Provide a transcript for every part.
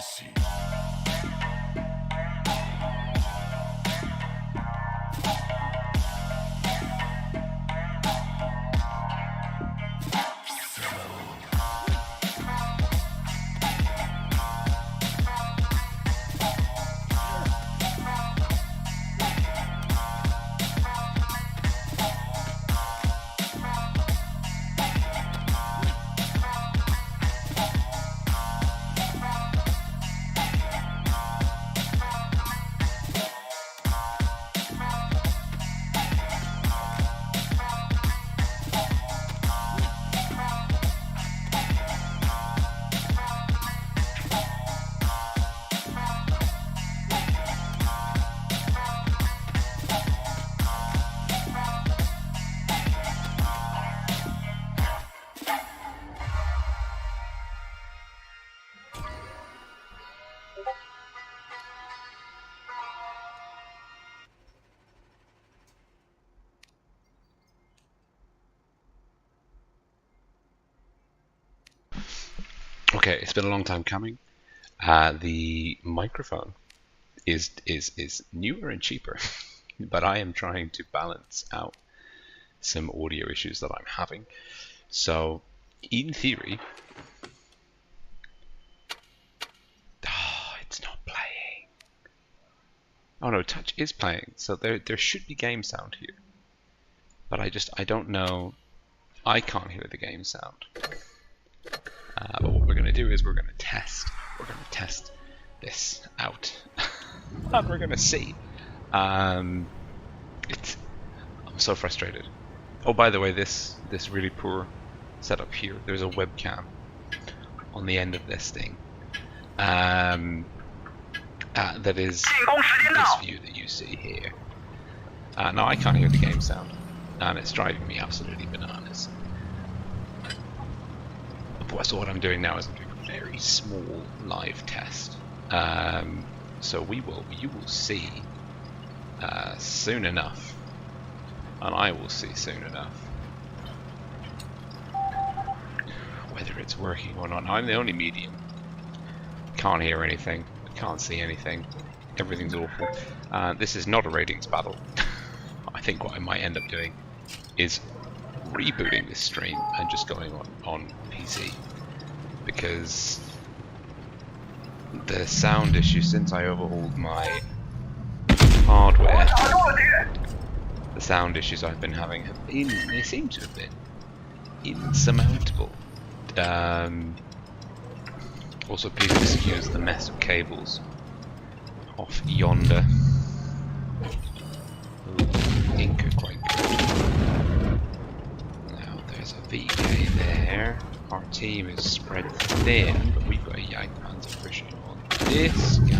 xoxo. Okay, it's been a long time coming. The microphone is newer and cheaper, but I am trying to balance out some audio issues that I'm having. So, in theory, it's not playing. Oh no, touch is playing, so there should be game sound here. But I don't know. I can't hear the game sound. But what we're going to do is we're going to test this out, and we're going to see. I'm so frustrated. Oh, by the way, this really poor setup here. There's a webcam on the end of this thing. That is this view that you see here. Now I can't hear the game sound, and it's driving me absolutely bananas. So what I'm doing now is I'm doing a very small live test. So you will see soon enough, and I will see soon enough whether it's working or not. Now, I'm the only medium. Can't hear anything. Can't see anything. Everything's awful. This is not a ratings battle. I think what I might end up doing is rebooting this stream and just going on PC, because the sound issue since I overhauled my hardware, the sound issues I've been having they seem to have been insurmountable. Also, please excuse the mess of cables off yonder. Ooh, ink are quite good. There's a VK there. Our team is spread thin, but we've got a Jagdpanzer pushing on this guy.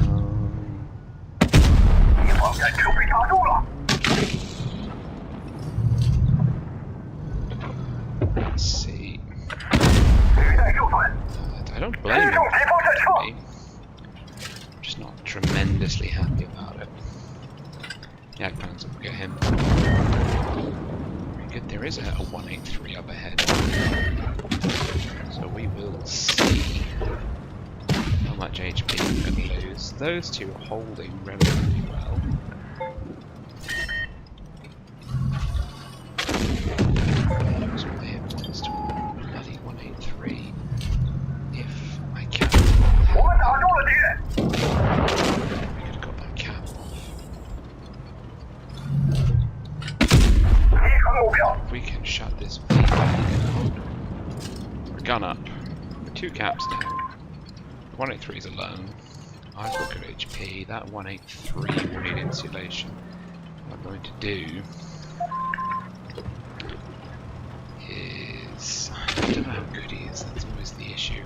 Let's see. I don't blame him. I'm just not tremendously happy about it. Jagdpanzer will get him. Good. There is a 183 up ahead, so we will see how much HP we're going to lose. Those two are holding relatively well. Lose all the hit points to bloody 183. If I can. We could have got that cap off. If we can shut this down. We're gun up. We're 2 caps down. 183 is alone. I've got good HP. That 183 will need insulation. What I'm going to do is, I don't know how good he is. That's always the issue.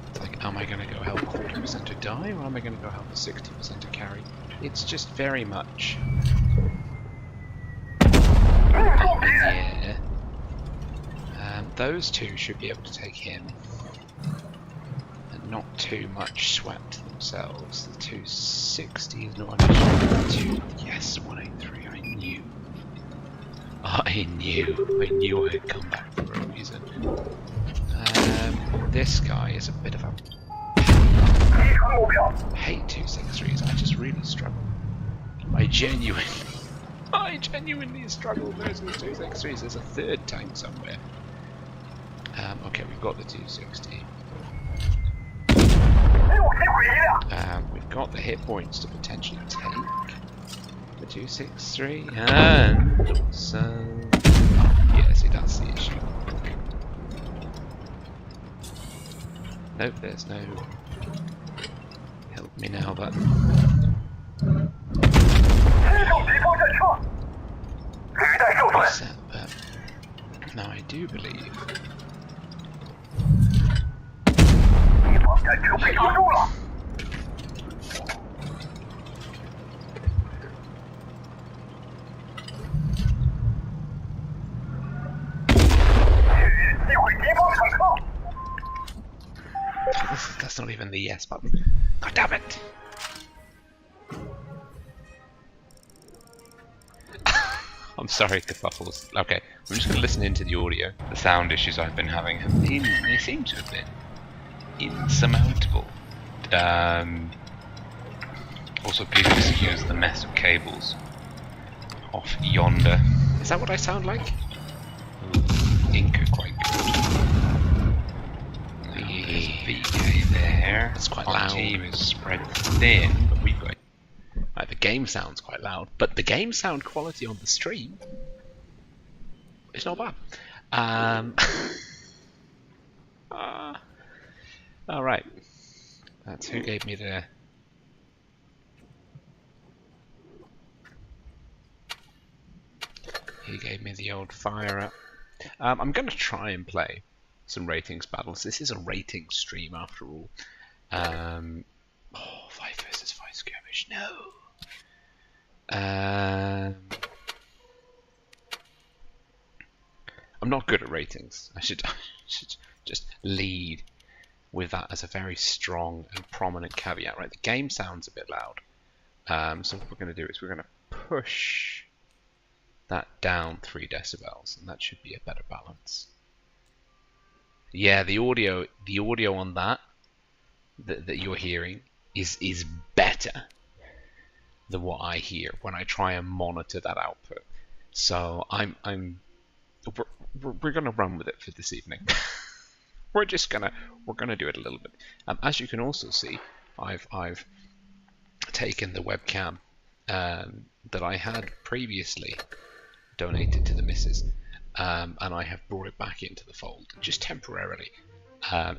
It's like, am I going to go help 40% to die, or am I going to go help 60% to carry? It's just very much up in the air. those two should be able to take him. And not too much sweat to themselves. The 260 is not an issue. Yes, 183, I knew. I knew I'd come back for a reason. This guy is a bit of a... I hate 263s, I just really struggle. I genuinely struggle versus 263s. There's a third tank somewhere. Okay, we've got the 260. We've got the hit points to potentially take the 263, and so yeah, see, that's the issue. Nope, there's no help me now button. Reset, but now I do believe. That's not even the yes button. God damn it! I'm sorry, kerfuffles. Okay, I'm just going to listen into the audio. The sound issues I've been having they seem to have been insurmountable. Also, please excuse the mess of cables off yonder. Is that what I sound like? Ooh, ink are quite good. There's a VK there. It's quite loud. Our team is spread thin, but we've got... the game sounds quite loud, but the game sound quality on the stream is not bad. Alright. That's who gave me the... He gave me the old fire up. I'm going to try and play some ratings battles. This is a rating stream after all. 5 versus 5 skirmish. No. I'm not good at ratings. I should just lead with that as a very strong and prominent caveat. Right, the game sounds a bit loud. So what we're going to do is we're going to push that down 3 decibels, and that should be a better balance. Yeah, the audio on that you're hearing is better than what I hear when I try and monitor that output. So we're gonna run with it for this evening. we're gonna do it a little bit. As you can also see, I've taken the webcam that I had previously donated to the missus, and I have brought it back into the fold just temporarily.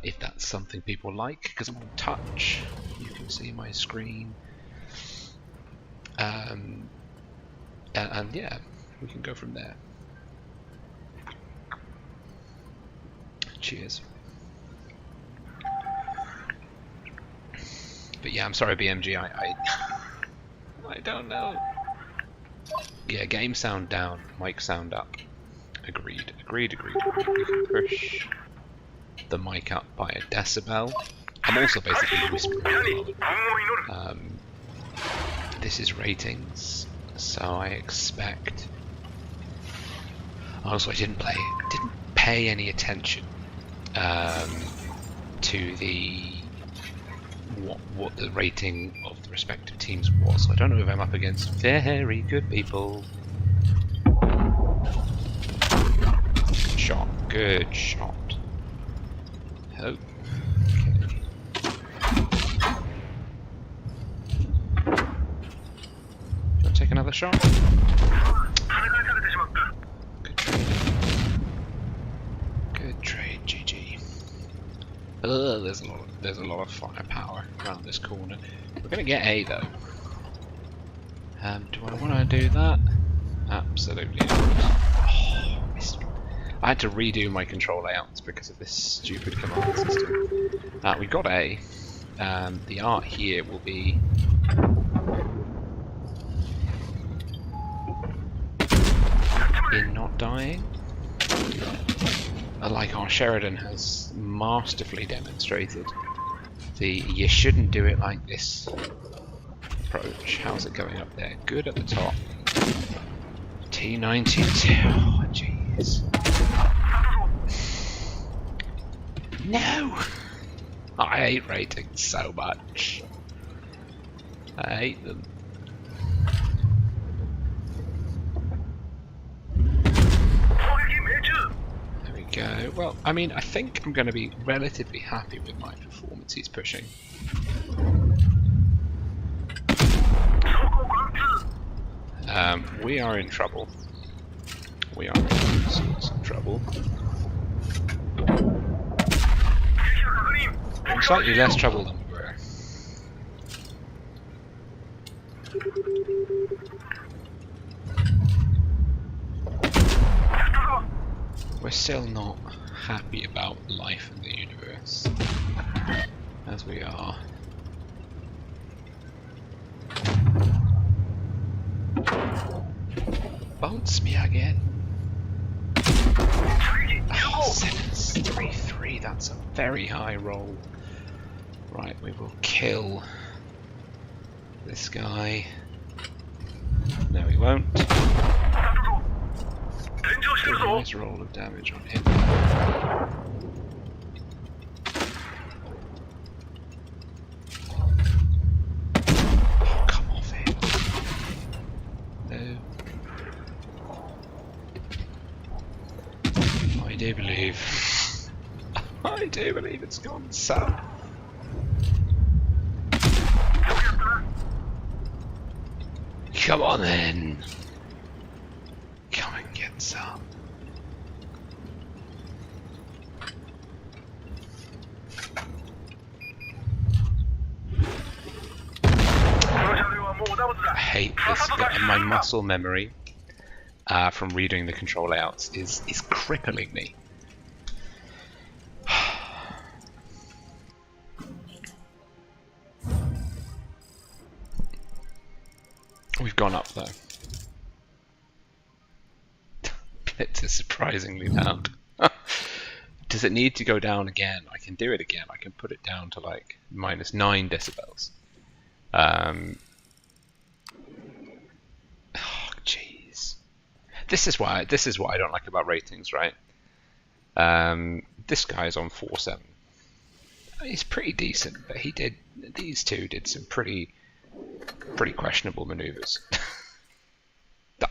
If that's something people like, because I'm on touch, you can see my screen. And yeah, we can go from there. Cheers. But yeah, I'm sorry, BMG. I don't know. Yeah, game sound down, mic sound up. Agreed. We can push the mic up by a decibel. I'm also basically whispering. This is ratings, so I expect. Also, I didn't pay any attention to the what the rating of the respective teams was. So I don't know if I'm up against very good people. Good shot. Oh. Okay. I'll take another shot. Good trade, GG. There's a lot of firepower around this corner. We're gonna get A though. Do I want to do that? Absolutely not. Oh, missed. I had to redo my control layouts because of this stupid command system. We got A. The art here will be in not dying. like our Sheridan has masterfully demonstrated, the you shouldn't do it like this approach. How's it going up there? Good at the top. T92. Oh, jeez. No! I hate ratings so much. I hate them. There we go. Well, I mean, I think I'm going to be relatively happy with my performance he's pushing. We are in trouble. We are in some trouble. We're in slightly less trouble than we were. We're still not happy about life in the universe, as we are. Bounce me again. Oh, 733, that's a very high roll. Right, we will kill this guy. No, we won't. Nice roll of damage on him. Oh, come off it. No. I do believe. I do believe it's gone south. Come on then. Come and get some. I hate this bit, and my muscle memory from redoing the control layouts is crippling me. We've gone up though. Blitz is surprisingly loud. Does it need to go down again? I can do it again. I can put it down to like -9 decibels. Oh jeez. This is what I don't like about ratings, right? This guy's on 4.7. He's pretty decent, but these two did some pretty questionable maneuvers.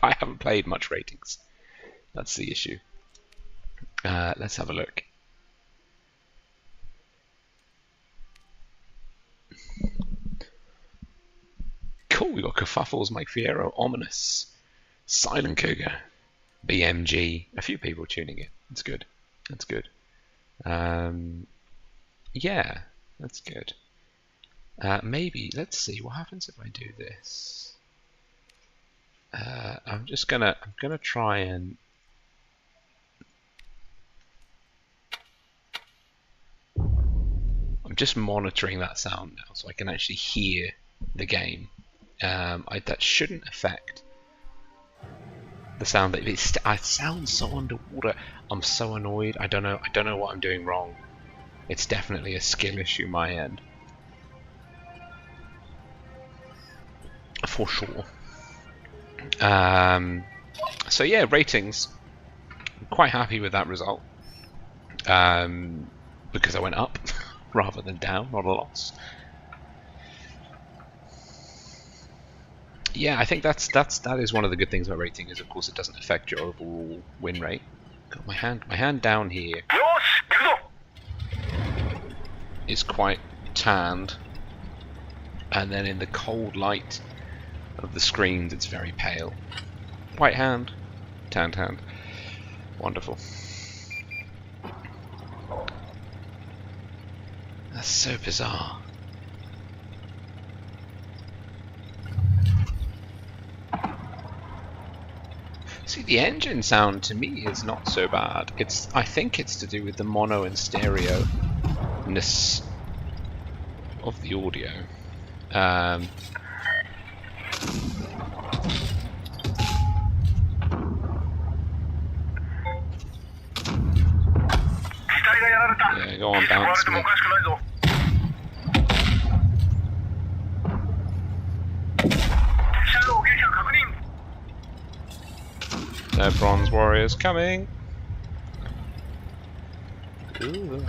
I haven't played much ratings. That's the issue. Let's have a look. Cool, we got Kerfuffles, Mike Fierro, Ominous, Silent Cougar, BMG, a few people tuning in. That's good. That's good. Yeah, that's good. Maybe, let's see, what happens if I do this? I'm gonna try and I'm just monitoring that sound now so I can actually hear the game. That shouldn't affect the sound. I sound so underwater. I'm so annoyed. I don't know what I'm doing wrong. It's definitely a skill issue my end. For sure. So yeah, ratings. I'm quite happy with that result. Because I went up rather than down, not a loss. Yeah, I think that is one of the good things about rating is, of course, it doesn't affect your overall win rate. Got my hand down here is quite tanned, and then in the cold light of the screens it's very pale. White hand, tanned hand. Wonderful. That's so bizarre. See, the engine sound to me is not so bad. I think it's to do with the mono and stereo-ness of the audio. go on, bounce me. No bronze warriors coming. Ooh.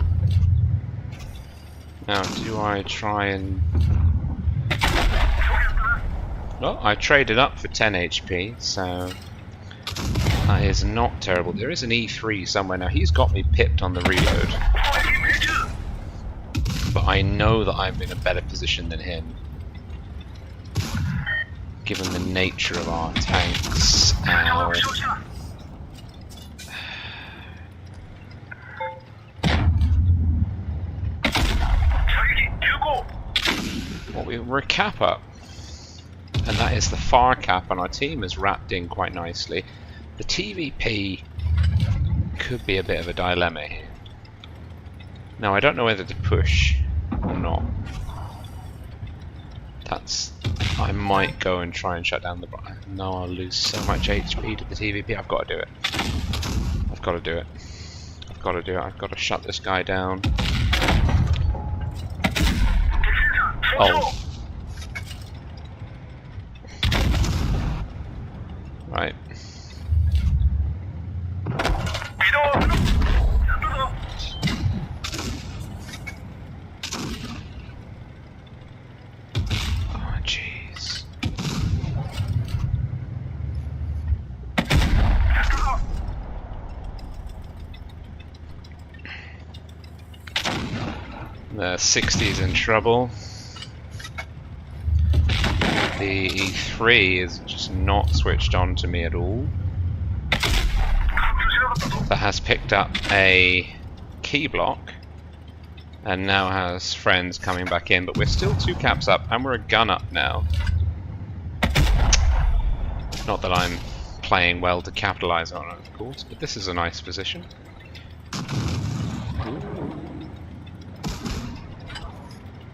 Now, do I try and... Well, I traded up for 10 HP, so that is not terrible. There is an E3 somewhere. Now, he's got me pipped on the reload, but I know that I'm in a better position than him, given the nature of our tanks. Ow. Well, we're a cap up, and that is the far cap, and our team is wrapped in quite nicely. The TVP could be a bit of a dilemma here. Now, I don't know whether to push or not. I might go and try and shut down the... No, I'll lose so much HP to the TVP. I've got to do it. I've got to do it. I've got to do it. I've got to shut this guy down. Oh. Right. Oh, jeez. The 60's in trouble. The E3 is just not switched on to me at all. That has picked up a key block and now has friends coming back in, but we're still 2 caps up and we're a gun up now. Not that I'm playing well to capitalize on it, of course, but this is a nice position. Ooh.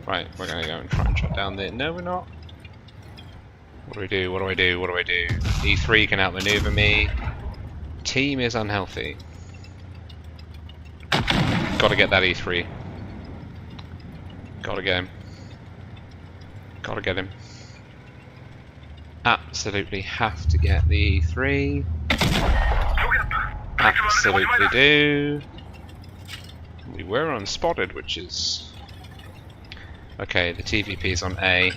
Right, we're going to go and try and shut down the... No, we're not. What do we do? What do I do? What do I do? E3 can outmaneuver me. Team is unhealthy. Gotta get that E3. Gotta get him. Gotta get him. Absolutely have to get the E3. Absolutely do. We were unspotted, which is... Okay, the TVP is on A.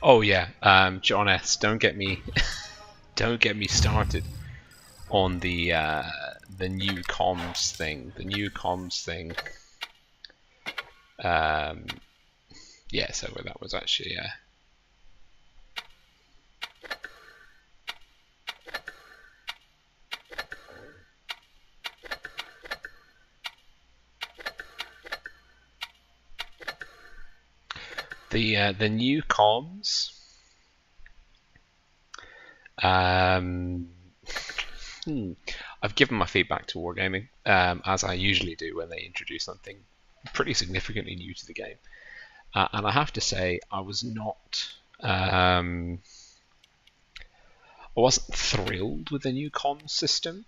Oh yeah, John S. Don't get me started on the new comms thing. The new comms thing. Yeah, so that was actually the new comms. I've given my feedback to Wargaming, as I usually do when they introduce something pretty significantly new to the game, and I have to say I was not. I wasn't thrilled with the new comms system.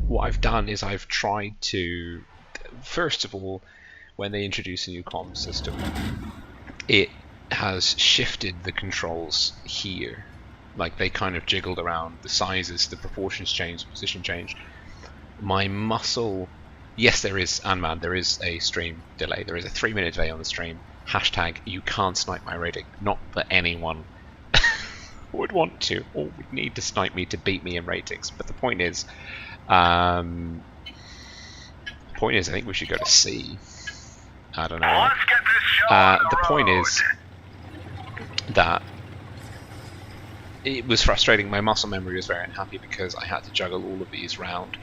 What I've done is I've tried to, first of all, when they introduce a new comms system, it has shifted the controls here. Like, they kind of jiggled around the sizes, the proportions changed, the position changed. My muscle, yes, there is, Anman, there is a stream delay. There is a 3-minute delay on the stream. Hashtag, you can't snipe my rating. Not that anyone would want to or would need to snipe me to beat me in ratings. But the point is, I think we should go to C. I don't know. The point is that it was frustrating. My muscle memory was very unhappy because I had to juggle all of these round.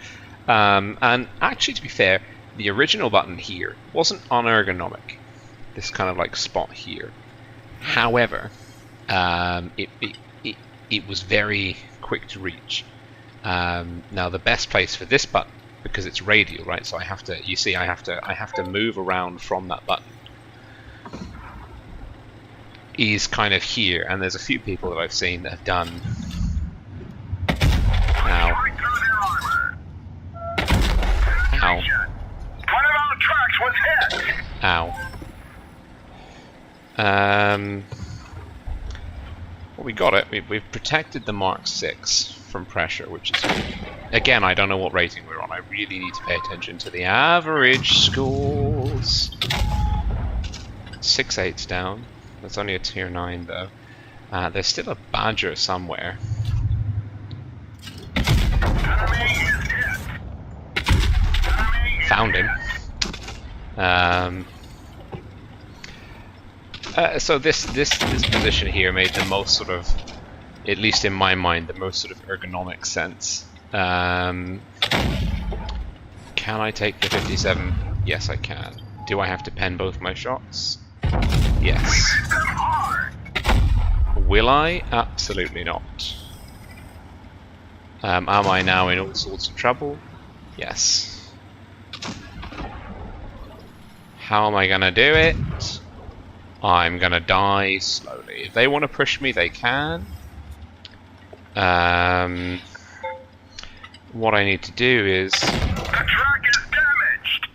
And actually, to be fair, the original button here wasn't unergonomic. This kind of like spot here. However, it was very quick to reach. Now the best place for this button, because it's radial, right? So I have to, you see, I have to move around from that button. Is kind of here, and there's a few people that I've seen that have done. Ow. Ow. One of our trucks was hit. Ow. Well, we got it. We've protected the Mark 6 from pressure, which is good. Again, I don't know what rating we're on. I really need to pay attention to the average scores. 6/8's down. That's only a tier 9 though. There's still a Badger somewhere. Found him. So this position here made the most sort of, at least in my mind, the most sort of ergonomic sense. Can I take the 57? Yes, I can. Do I have to pen both my shots? Yes. Will I? Absolutely not. Am I now in all sorts of trouble? Yes. How am I gonna do it? I'm gonna die slowly. If they want to push me, they can. What I need to do is... The truck is damaged!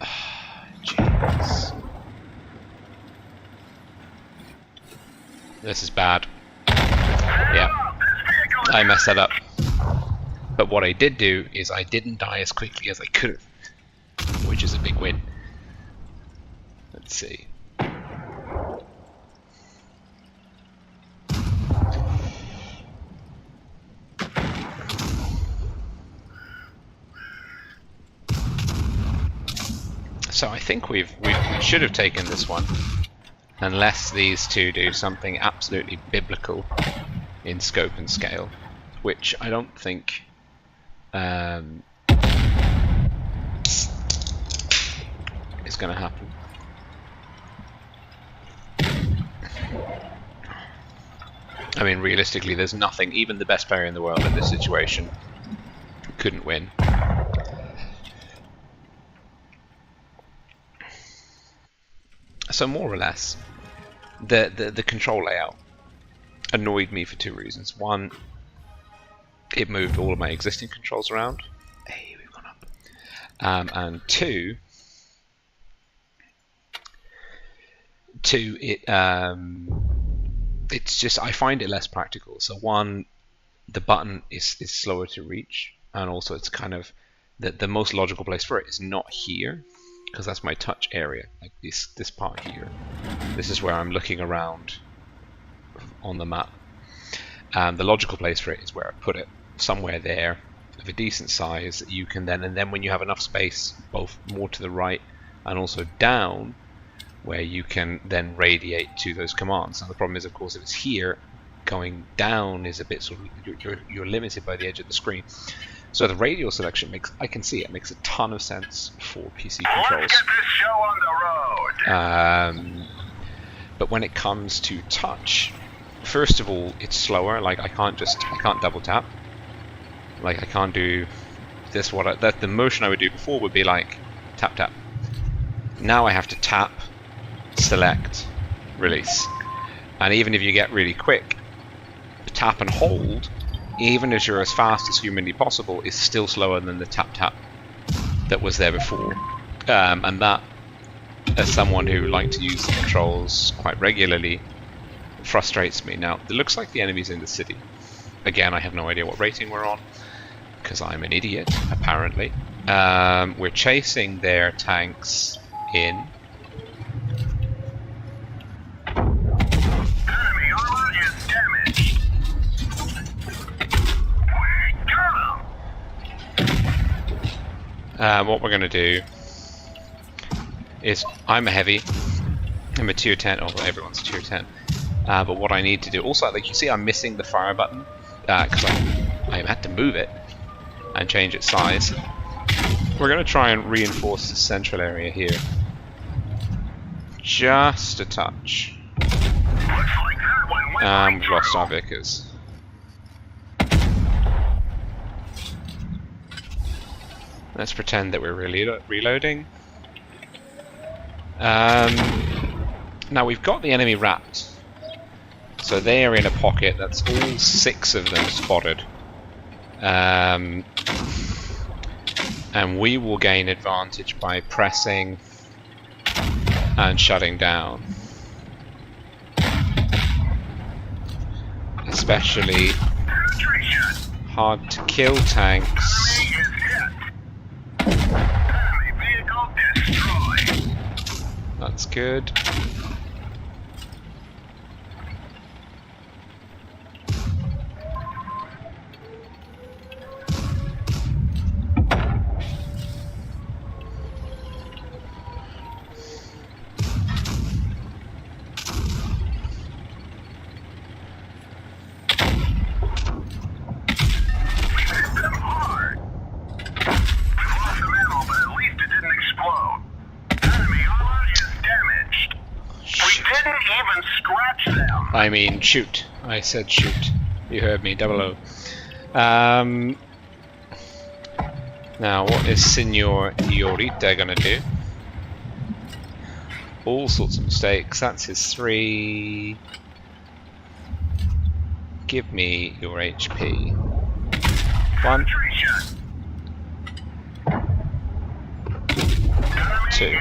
Jeez. This is bad. Yeah. I messed that up. But what I did do is I didn't die as quickly as I could have, which is a big win. Let's see. So I think we should have taken this one, unless these two do something absolutely biblical in scope and scale, which I don't think is going to happen. I mean, realistically, there's nothing, even the best player in the world in this situation couldn't win. So more or less, the control layout annoyed me for two reasons. One, it moved all of my existing controls around. Hey, we've gone up. And two, it's just, I find it less practical. So one, the button is slower to reach, and also it's kind of the most logical place for it is not here, because that's my touch area, like this part here. This is where I'm looking around on the map. The logical place for it is where I put it, somewhere there of a decent size that you can then, and then when you have enough space, both more to the right and also down, where you can then radiate to those commands. Now the problem is, of course, if it's here, going down is a bit sort of, you're limited by the edge of the screen. So the radial selection makes, I can see it makes a ton of sense for PC controls. Let's get this show on the road. But when it comes to touch, first of all, it's slower. Like I can't double tap. Like I can't do this. The motion I would do before would be like tap tap. Now I have to tap, select, release. And even if you get really quick, tap and hold, even as you're as fast as humanly possible, is still slower than the tap tap that was there before. And that, as someone who likes to use the controls quite regularly, frustrates me. Now, it looks like the enemy's in the city. Again, I have no idea what rating we're on, because I'm an idiot, apparently. We're chasing their tanks in. Enemy armor is damaged. What we're going to do is, I'm a heavy, I'm a tier 10, oh, everyone's tier 10, but what I need to do, also, like you see I'm missing the fire button, because I had to move it and change its size. We're going to try and reinforce the central area here, just a touch. Looks like that went We've lost our Vickers. Let's pretend that we're reloading. Now we've got the enemy wrapped. So they are in a pocket. That's all 6 of them spotted. And we will gain advantage by pressing and shutting down. Especially hard to kill tanks. That's good. I mean, shoot. I said shoot. You heard me, 00. Now, what is Senor Yorita gonna do? All sorts of mistakes. That's his 3. Give me your HP. 1. 2.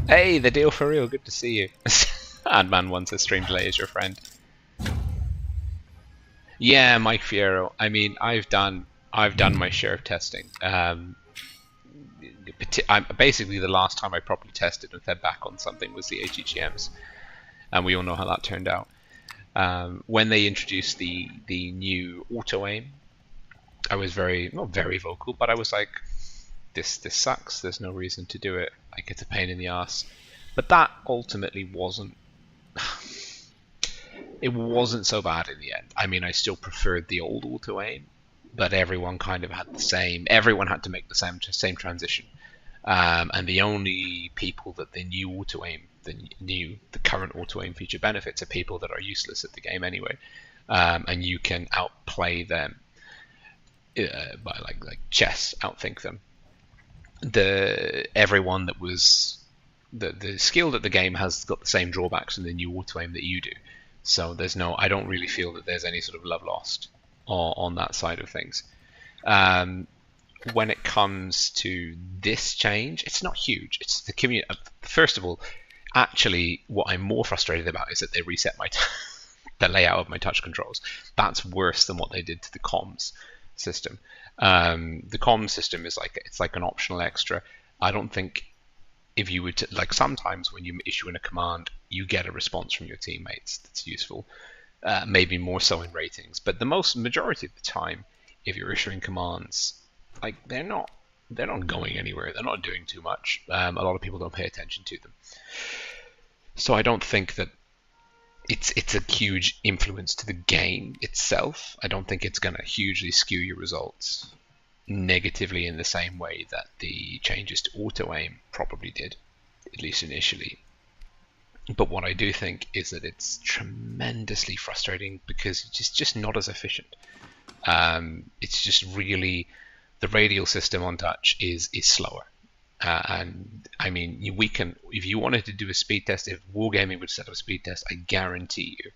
Hey, the deal for real. Good to see you. Adman wants a stream delay as your friend. Yeah, Mike Fierro. I mean, I've done my share of testing. Basically, the last time I properly tested and fed back on something was the HEGMs, and we all know how that turned out. When they introduced the new auto aim, I was not very vocal, but I was like, this sucks. There's no reason to do it. Like, it's a pain in the ass. But that ultimately wasn't. It wasn't so bad in the end. I mean, I still preferred the old auto aim, but everyone kind of had the same. Everyone had to make the same transition, and the only people that the new auto aim, the current auto aim feature benefits are people that are useless at the game anyway, and you can outplay them by like chess, outthink them. Everyone that was the skill that the game has got the same drawbacks in the new auto aim that you do. So I don't really feel that there's any sort of love lost on that side of things. When it comes to this change, it's not huge. It's the community. First of all, actually, what I'm more frustrated about is that they reset the layout of my touch controls. That's worse than what they did to the comms system. The comms system is like an optional extra. I don't think if you would sometimes when you issue in a command, you get a response from your teammates that's useful. Maybe more so in ratings, but the majority of the time, if you're issuing commands, they're not going anywhere. They're not doing too much. A lot of people don't pay attention to them. So I don't think that it's a huge influence to the game itself. I don't think it's going to hugely skew your results negatively in the same way that the changes to auto aim probably did, at least initially. But what I do think is that it's tremendously frustrating because it's just not as efficient. It's just really, the radial system on touch is slower. And I mean, we can, if you wanted to do a speed test, if Wargaming would set up a speed test, I guarantee you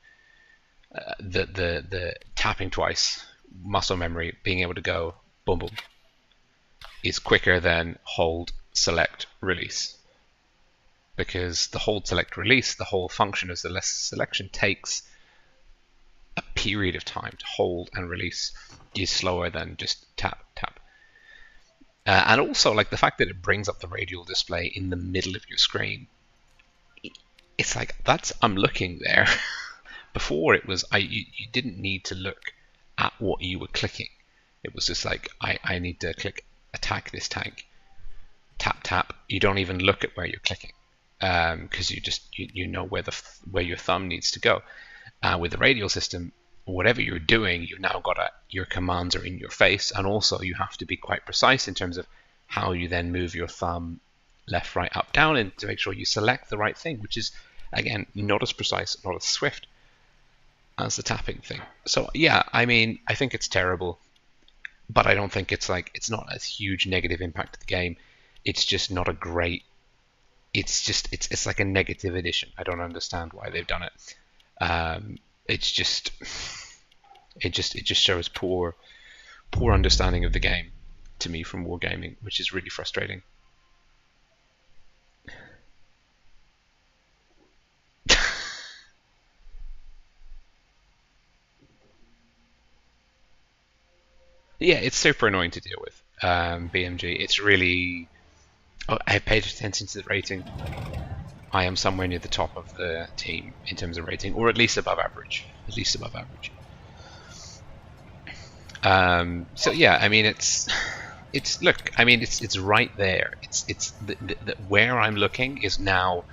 that the tapping twice, muscle memory, being able to go boom boom, is quicker than hold, select, release. Because the hold, select, release, the whole function of the selection takes a period of time to hold and release, is slower than just tap, tap. And also, the fact that it brings up the radial display in the middle of your screen, it's like, I'm looking there. Before it was, you didn't need to look at what you were clicking. It was just like, I need to click attack this tank, tap, tap. You don't even look at where you're clicking. Because you know where your thumb needs to go. With the radial system, whatever you're doing, you've now got your commands are in your face, and also you have to be quite precise in terms of how you then move your thumb left, right, up, down, and to make sure you select the right thing, which is, again, not as precise, not as swift as the tapping thing. So yeah, I mean, I think it's terrible, but I don't think it's not a huge negative impact to the game. It's just not a great. It's like a negative addition. I don't understand why they've done it. It just shows poor understanding of the game to me from Wargaming, which is really frustrating. Yeah, it's super annoying to deal with. BMG, it's really. Oh, I paid attention to the rating. I am somewhere near the top of the team in terms of rating, or at least above average. At least above average. So yeah, I mean, it's look. I mean, it's right there. It's where I'm looking is now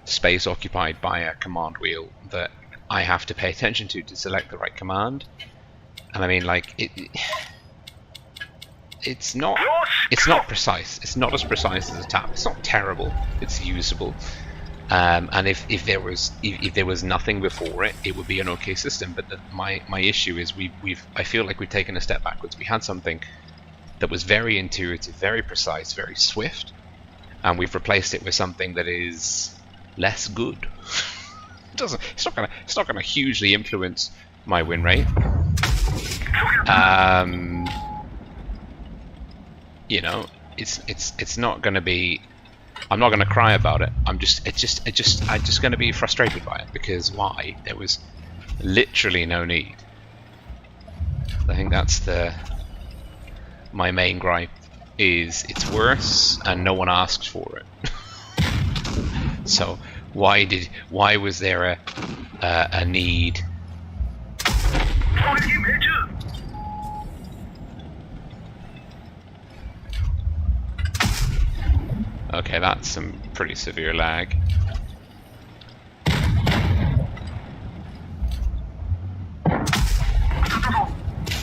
space occupied by a command wheel that I have to pay attention to select the right command. And I mean, like it's not precise. It's not as precise as a tap. It's not terrible. It's usable. And if there was nothing before it, it would be an okay system. But my issue is I feel like we've taken a step backwards. We had something that was very intuitive, very precise, very swift, and we've replaced it with something that is less good. It's not gonna hugely influence my win rate. You know, it's not going to be. I'm not going to cry about it. I'm just going to be frustrated by it, because why? There was literally no need. I think that's my main gripe is it's worse and no one asked for it. So why was there a need? Okay, that's some pretty severe lag.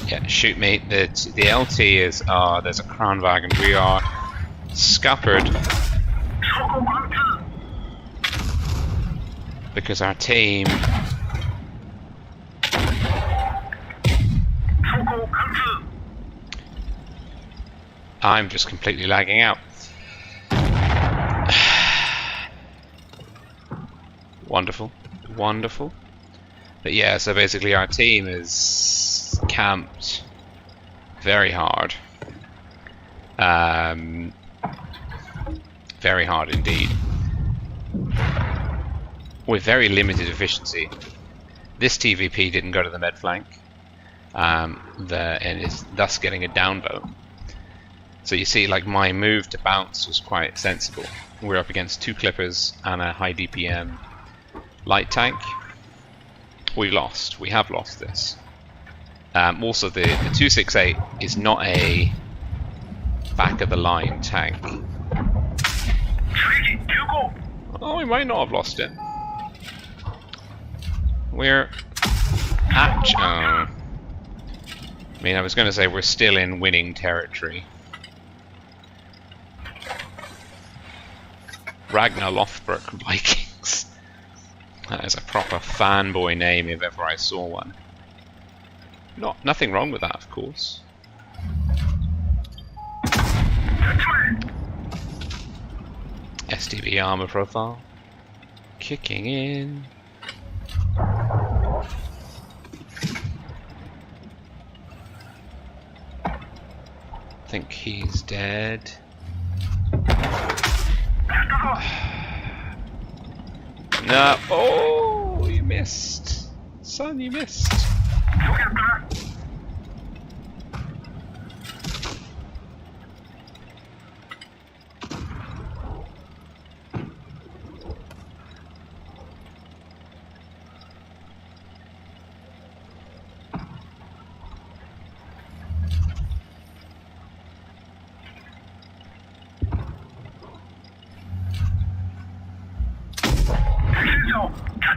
Yeah, shoot me. The LT is there's a Kranwagen. We are scuppered because our team I'm just completely lagging out. Wonderful, wonderful. But yeah, so basically our team is camped very hard. Very hard indeed. With very limited efficiency. This TVP didn't go to the med flank, and is thus getting a downvote. So you see, like, my move to bounce was quite sensible. We're up against 2 clippers and a high DPM light tank. We have lost this. Also, the 268 is not a back of the line tank. Oh, we might not have lost it. We're at. I mean, I was going to say we're still in winning territory. Ragnar Lothbrok Vikings. That is a proper fanboy name if ever I saw one. Nothing wrong with that, of course. STB armor profile. Kicking in. I think he's dead. No. Oh, you missed. Son, you missed.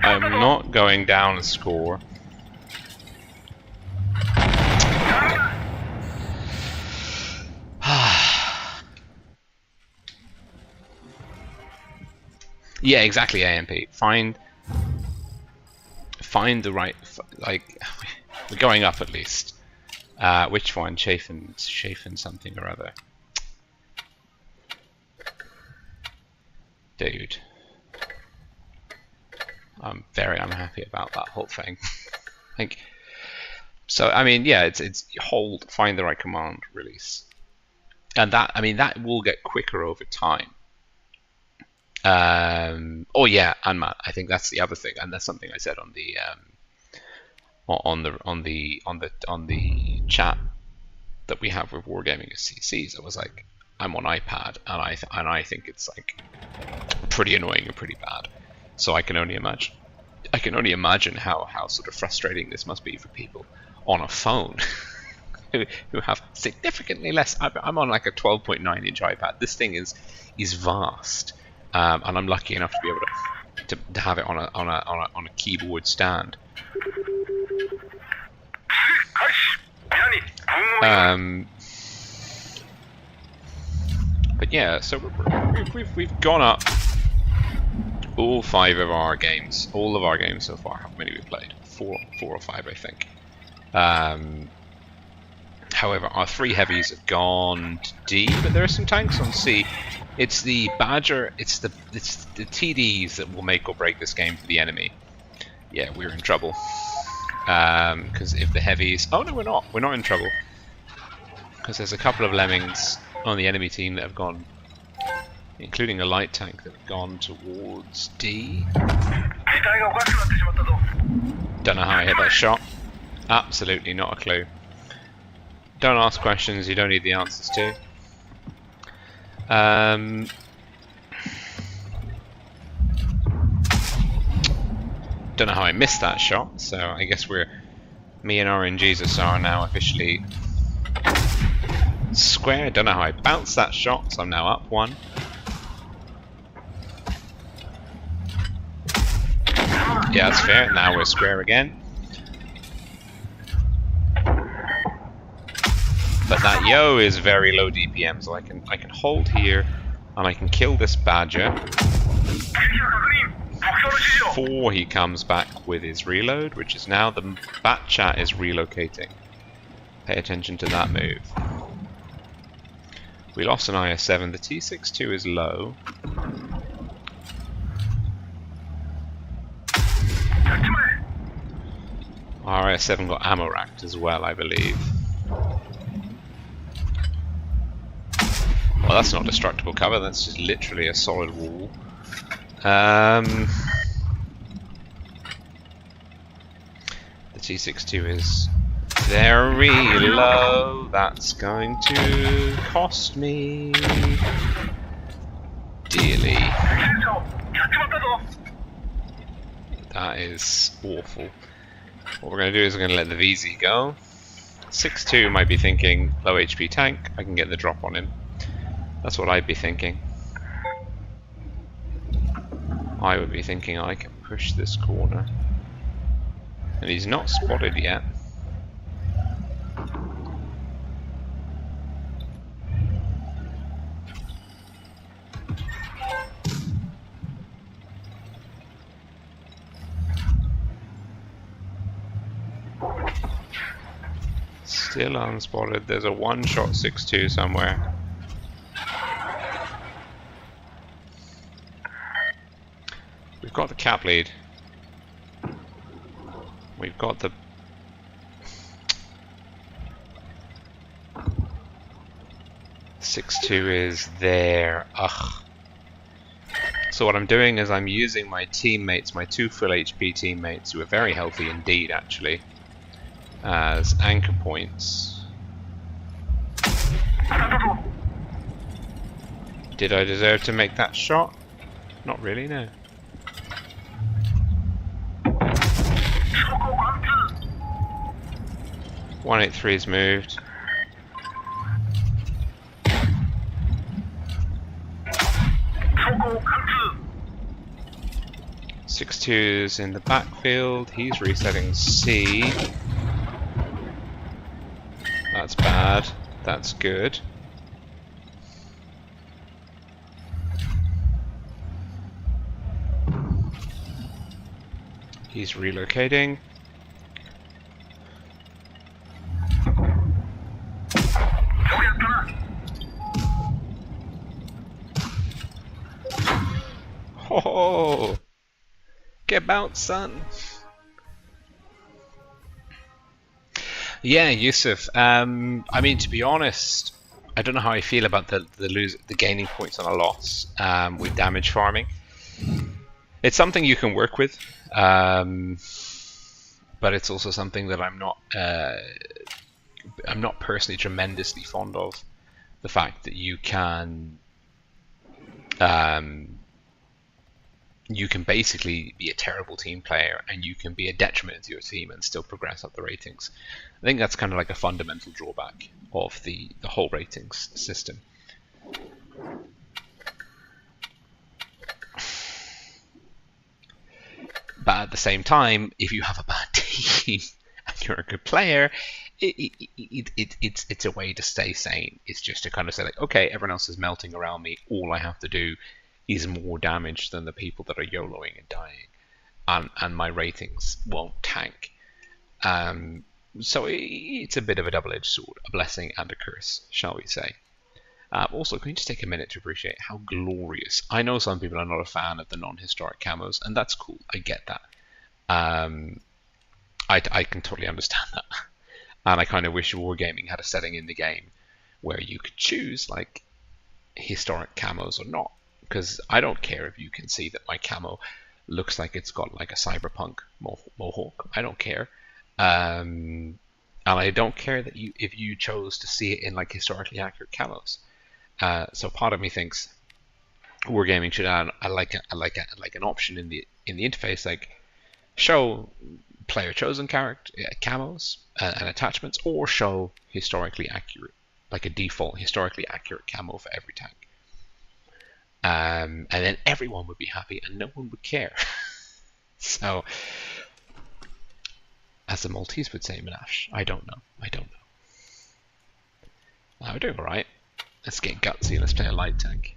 I'm not going down a score. Yeah, exactly. AMP. Find the right. Like we're going up at least. Which one? Chafin something or other. Dude. I'm very unhappy about that whole thing. Like, so I mean, yeah, it's hold, find the right command, release, and that, I mean, that will get quicker over time. Oh yeah, and Matt, I think that's the other thing, and that's something I said on the chat that we have with Wargaming as CCs. I was like, I'm on iPad, and I think it's like pretty annoying and pretty bad. So I can only imagine how sort of frustrating this must be for people on a phone who have significantly less. I'm on like a 12.9 inch iPad. This thing is vast, and I'm lucky enough to be able to have it on a keyboard stand. But yeah, so we've gone up all 5 of our games, all of our games so far. How many we played? 4 or 5, I think. However, our 3 heavies have gone to D, but there are some tanks on C. It's the Badger, it's the TDs that will make or break this game for the enemy. Yeah, we're in trouble. Because if the heavies... Oh no, we're not. We're not in trouble. Because there's a couple of lemmings on the enemy team that have gone, including a light tank that have gone towards D. Don't know how I hit that shot. Absolutely not a clue. Don't ask questions you don't need the answers to. Don't know how I missed that shot, so I guess me and RNGesus are now officially square. Don't know how I bounced that shot, so I'm now up 1. Yeah, that's fair. Now we're square again. But that yo is very low DPM, so I can hold here and I can kill this Badger before he comes back with his reload, which is now the Bat Chat is relocating. Pay attention to that move. We lost an IS-7. The T-62 is low. Our IS-7 got ammo racked as well, I believe. Well, that's not destructible cover, that's just literally a solid wall. The T-62 is very low. That's going to cost me dearly. That is awful. What we're going to do is we're going to let the VZ go. 6-2 might be thinking low HP tank, I can get the drop on him. That's what I'd be thinking. I would be thinking I can push this corner. And he's not spotted yet. Still unspotted. There's a one-shot 6-2 somewhere. We've got the cap lead. We've got the... .62 is there. Ugh. So what I'm doing is I'm using my teammates, my 2 full HP teammates, who are very healthy indeed actually, as anchor points. Did I deserve to make that shot? Not really, no. .183's moved. 6-2's in the backfield. He's resetting C. That's bad. That's good. He's relocating. Oh, get bounced, son. Yeah, Yusuf. I mean, to be honest, I don't know how I feel about the gaining points on a loss with damage farming. It's something you can work with, but it's also something that I'm not personally tremendously fond of. The fact that you can basically be a terrible team player and you can be a detriment to your team and still progress up the ratings. I think that's kind of like a fundamental drawback of the whole ratings system. But at the same time, if you have a bad team and you're a good player, it's a way to stay sane. It's just to kind of say like, okay, everyone else is melting around me. All I have to do is more damage than the people that are YOLOing and dying, and my ratings won't tank. So it's a bit of a double-edged sword, a blessing and a curse, shall we say. Also, can you just take a minute to appreciate how glorious? I know some people are not a fan of the non-historic camos, and that's cool. I get that. I can totally understand that. And I kind of wish Wargaming had a setting in the game where you could choose like historic camos or not. Because I don't care if you can see that my camo looks like it's got like a cyberpunk mohawk. I don't care. And I don't care that if you chose to see it in like historically accurate camos. So part of me thinks Wargaming should add like an option in the interface, like show player chosen character camos and attachments, or show historically accurate, like a default historically accurate camo for every tank. And then everyone would be happy and no one would care. So, as the Maltese would say, Minash, I don't know. We're doing alright. Let's get gutsy, let's play a light tank.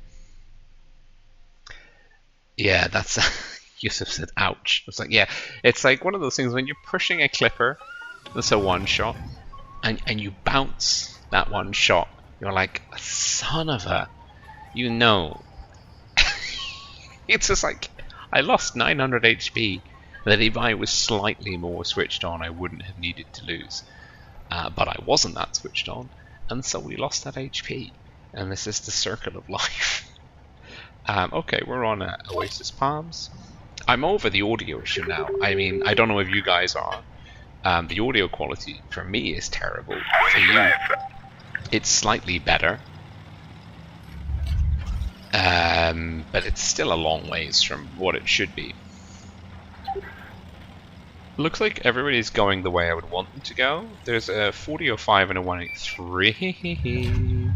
Yeah, that's... Yusuf said, ouch. It's like, yeah, it's like one of those things when you're pushing a clipper that's a one-shot, and you bounce that one shot, you're like, son of a... You know... It's just like, I lost 900 HP, that if I was slightly more switched on, I wouldn't have needed to lose. But I wasn't that switched on, and so we lost that HP. And this is the circle of life. Okay, we're on Oasis Palms. I'm over the audio issue now. I mean, I don't know if you guys are. The audio quality for me is terrible. For you, it's slightly better. But it's still a long ways from what it should be. Looks like everybody's going the way I would want them to go. There's a 4005 and a 183.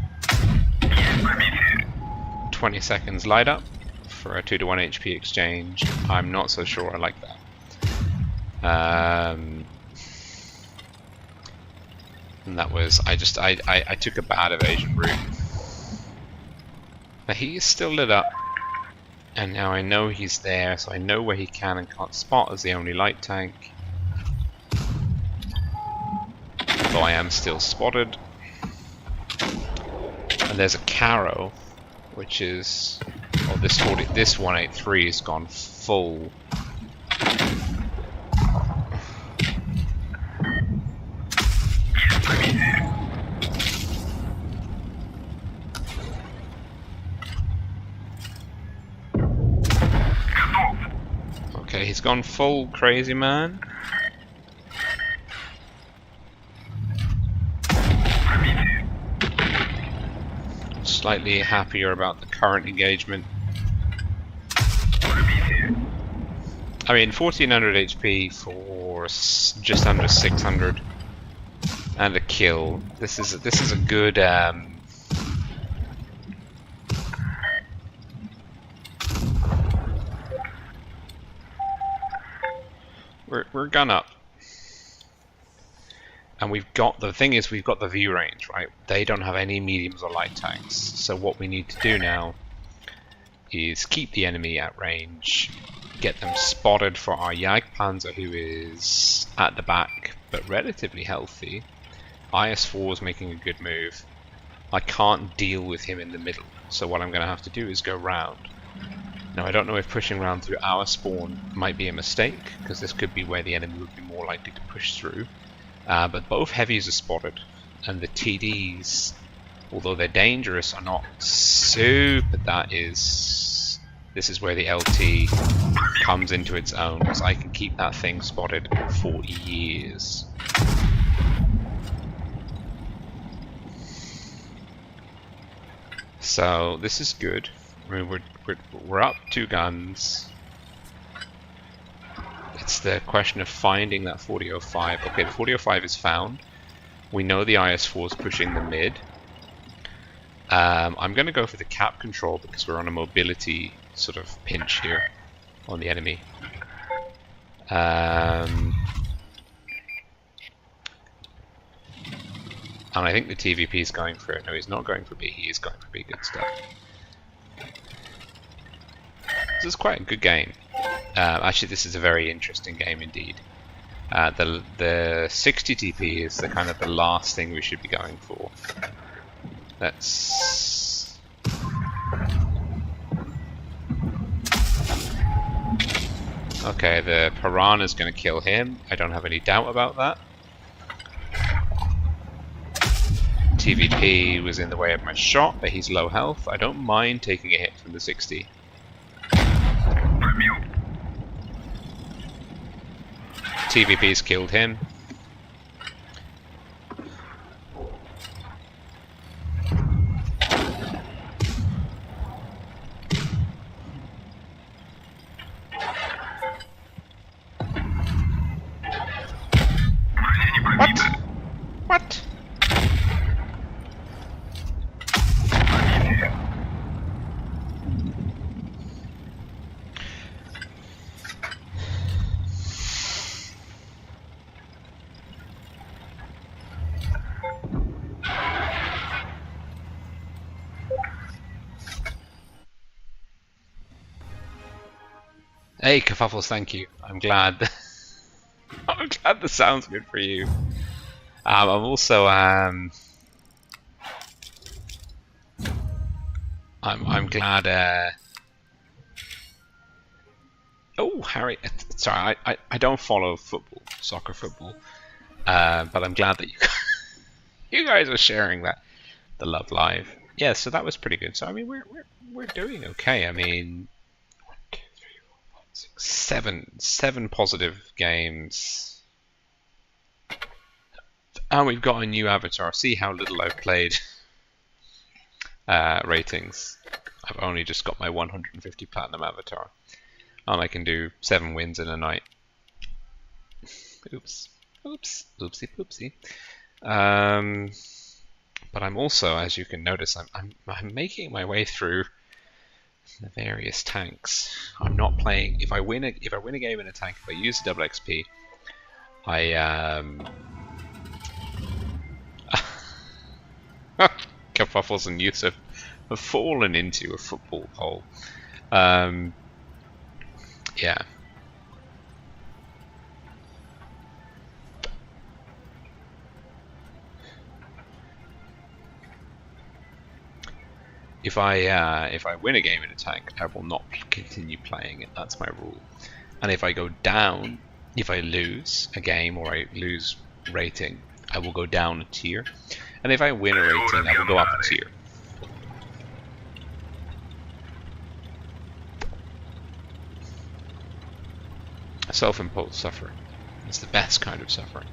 20 seconds light up for a 2-to-1 HP exchange. I'm not so sure I like that. And that was, I took a bad evasion route. But he is still lit up. And now I know he's there, so I know where he can and can't spot as the only light tank. Though I am still spotted. And there's a Caro, which is... Oh, this 183 has gone full. Okay, he's gone full crazy man. Slightly happier about the current engagement. I mean, 1400 HP for just under 600 and a kill. This is a good we're gun up. And we've got, the thing is, we've got the view range, right? They don't have any mediums or light tanks. So what we need to do now is keep the enemy at range get them spotted for our Jagdpanzer, who is at the back but relatively healthy. IS-4 is making a good move. I can't deal with him in the middle, so what I'm going to have to do is go round. Now I don't know if pushing round through our spawn might be a mistake, because this could be where the enemy would be more likely to push through. But both heavies are spotted, and the TDs, although they're dangerous, are not super. This is where the LT comes into its own, because I can keep that thing spotted for years. So this is good. I mean, we're up 2 guns. It's the question of finding that 4005. Okay, the 4005 is found. We know the IS-4 is pushing the mid. I'm going to go for the cap control because we're on a mobility sort of pinch here on the enemy. And I think the TVP is going for it. No, he's not going for B. He is going for B. Good stuff. This is quite a good game. Actually, this is a very interesting game indeed. The 60 TP is the kind of the last thing we should be going for. Let's... Okay, the Piranha is going to kill him. I don't have any doubt about that. TVP was in the way of my shot, but he's low health. I don't mind taking a hit from the 60. TVP's killed him. What? What? Hey, Kerfuffles, thank you. I'm glad. I'm glad the sound's good for you. I'm also I'm glad. Oh, Harry. Sorry, I don't follow football, soccer football, but I'm glad that you guys are sharing the love live. Yeah, so that was pretty good. So I mean, we're doing okay. I mean. 7 positive games, and we've got a new avatar. See how little I've played. Ratings. I've only just got my 150 platinum avatar, and I can do 7 wins in a night. Oops, oopsie poopsie. But I'm also, as you can notice, I'm making my way through the various tanks. I'm not playing. If I win a game in a tank, if I use double XP, Kerfuffles and Yusuf have fallen into a football hole. Yeah. If I win a game in a tank, I will not continue playing it. That's my rule. And if I go down, if I lose a game or I lose rating, I will go down a tier. And if I win a rating, I will go up a tier. Self-imposed suffering. It's the best kind of suffering.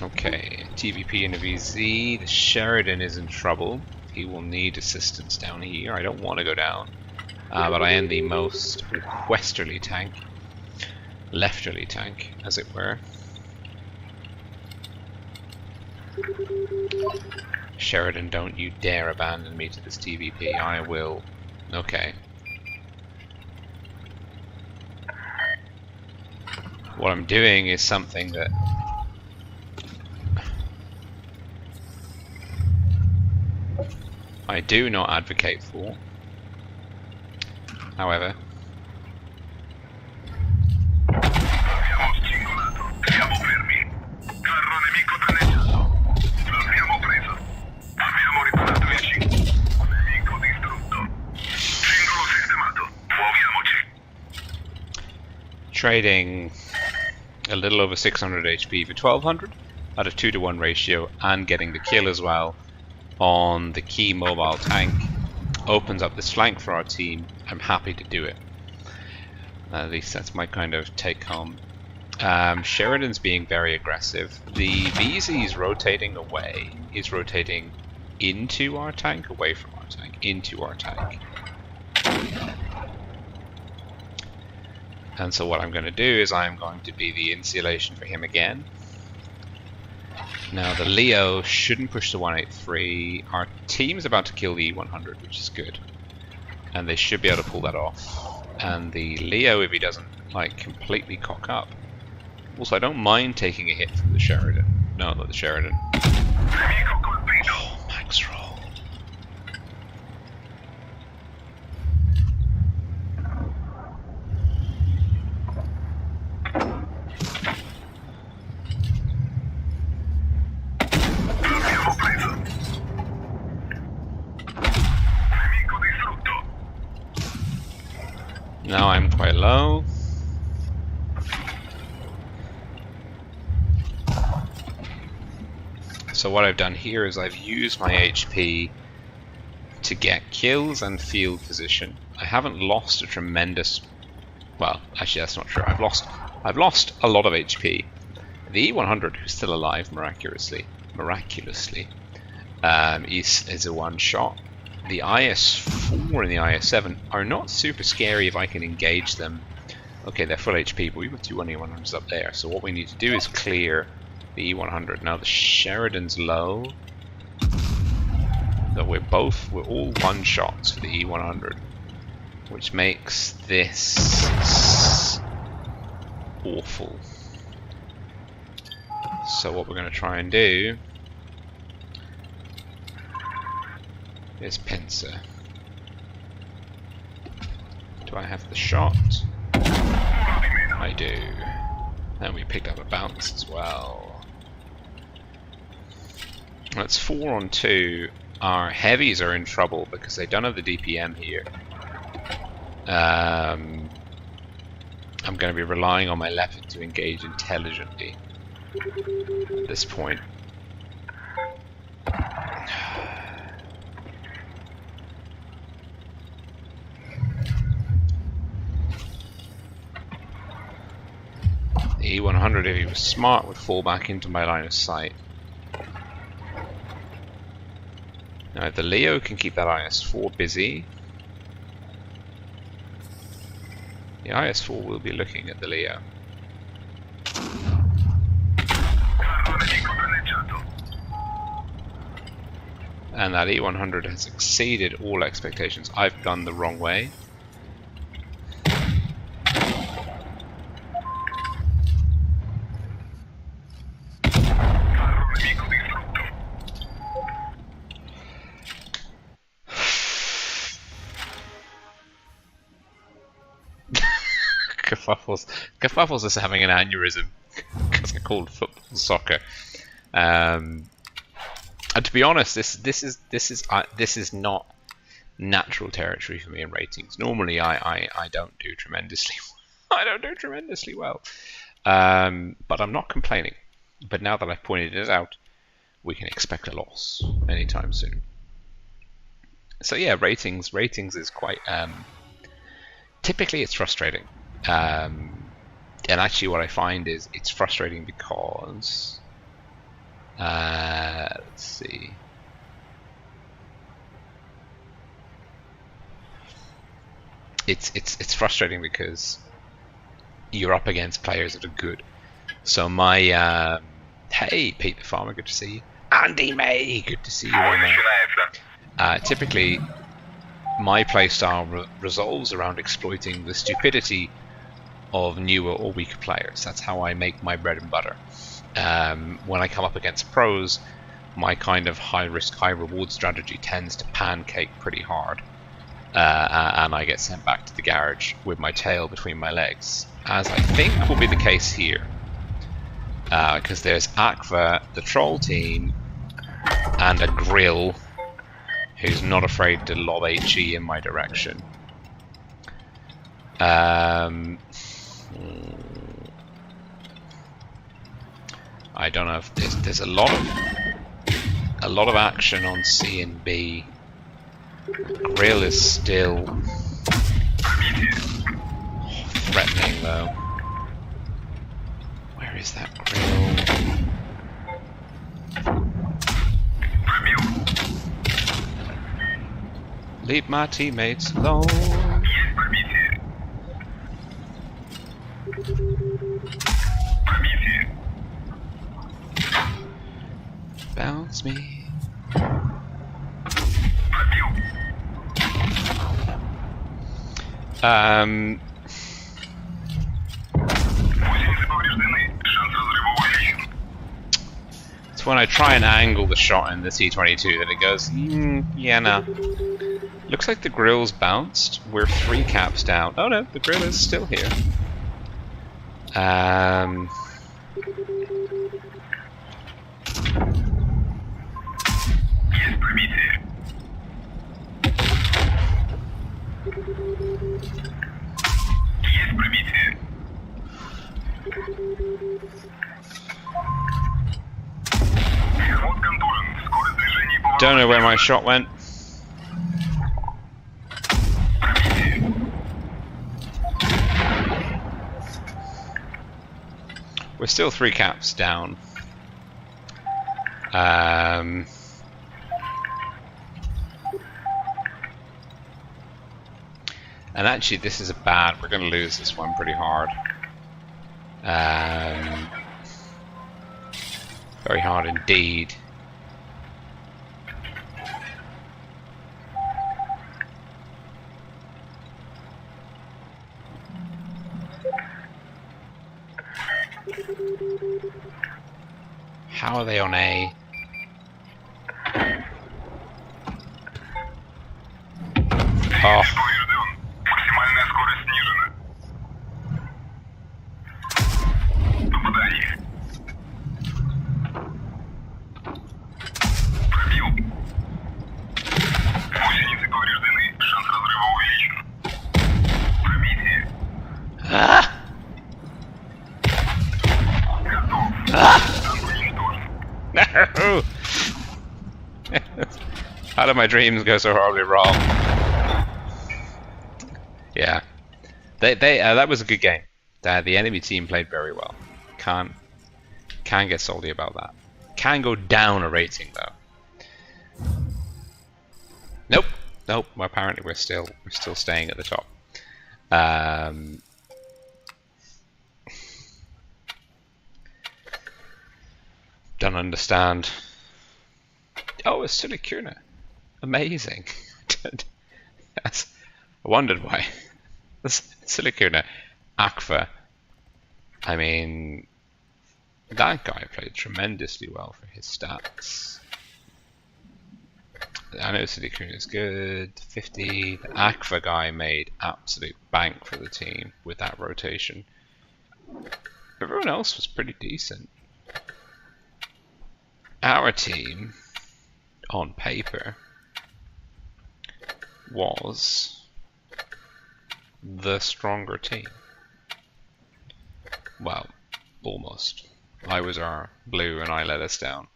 Okay, TVP in a VZ. The Sheridan is in trouble. He will need assistance down here. I don't want to go down, but I am the most westerly tank, lefterly tank, as it were. Sheridan, don't you dare abandon me to this TVP. I will. Okay. What I'm doing is something that I do not advocate for. however. Abbiamo singolato. Siamo fermi. Carro nemico danneggiato. L'abbiamo preso. Abbiamo riparato il C. Nemico distrutto. Singolo sistemato. Muoviamoci. Trading a little over 600 HP for 1200 at a 2-to-1 ratio, and getting the kill as well on the key mobile tank opens up this flank for our team. I'm happy to do it. At least that's my kind of take home. Sheridan's being very aggressive. The VZ is rotating away. He's rotating into our tank, away from our tank, into our tank. And so what I'm going to do is I'm going to be the insulation for him again. Now the Leo shouldn't push the 183. Our team's about to kill the E100, which is good. And they should be able to pull that off. And the Leo, if he doesn't like completely cock up. Also, I don't mind taking a hit from the Sheridan. No, not the Sheridan. Oh, max roll. Now I'm quite low. So what I've done here is I've used my HP to get kills and field position. I haven't lost a tremendous... Well, actually that's not true. I've lost a lot of HP. The E100, who's still alive miraculously, is a one-shot. The IS-4 and the IS-7 are not super scary if I can engage them. Okay, they're full HP, but we've got two E100s up there. So what we need to do is clear the E100. Now the Sheridan's low. So we're all one-shots for the E100, which makes this awful. So what we're going to try and do is pincer. Do I have the shot? I do. And we picked up a bounce as well. That's 4 on 2. Our heavies are in trouble because they don't have the DPM here. I'm going to be relying on my left to engage intelligently at this point. The E100, if he was smart, would fall back into my line of sight. Now the Leo can keep that IS-4 busy. The IS-4 will be looking at the Leo. And that E100 has exceeded all expectations. I've gone the wrong way. Kerfuffles is having an aneurysm because I called football soccer. And to be honest, this is not natural territory for me in ratings. Normally, I don't do tremendously. I don't do tremendously well, but I'm not complaining. But now that I've pointed it out, we can expect a loss anytime soon. So yeah, ratings is quite. Typically, it's frustrating. And actually what I find is it's frustrating because let's see, it's frustrating because you're up against players that are good. So my hey Pete the Farmer, good to see you. Andy May, good to see you. Typically my playstyle resolves around exploiting the stupidity of newer or weaker players. That's how I make my bread and butter. When I come up against pros, my kind of high risk, high reward strategy tends to pancake pretty hard. and I get sent back to the garage with my tail between my legs, as I think will be the case here. Because there's Aqua, the troll team, and a grill who's not afraid to lob HE in my direction. I don't know if there's a lot of action on C and B. Grill is still threatening though. Where is that grill? Leave my teammates alone. Bounce me. It's when I try and angle the shot in the C22 that it goes, yeah, no. Looks like the grill's bounced. We're 3 caps down. Oh no, the grill is still here. Don't know where my shot went. We're still 3 caps down. And actually this is a bad, we're going to lose this one pretty hard. Very hard indeed. How are they on A? Oh. No! How did my dreams go so horribly wrong? Yeah, that was a good game. The enemy team played very well. Can't get salty about that. Can go down a rating though. Nope. Well, apparently we're still staying at the top. Don't understand. Oh, it's Silicuna. Amazing. I wondered why. Silicuna. Aqua. I mean, that guy played tremendously well for his stats. I know Silicuna is good. 50. The Aqua guy made absolute bank for the team with that rotation. Everyone else was pretty decent. Our team, on paper, was the stronger team. Well, almost. I was our blue and I let us down.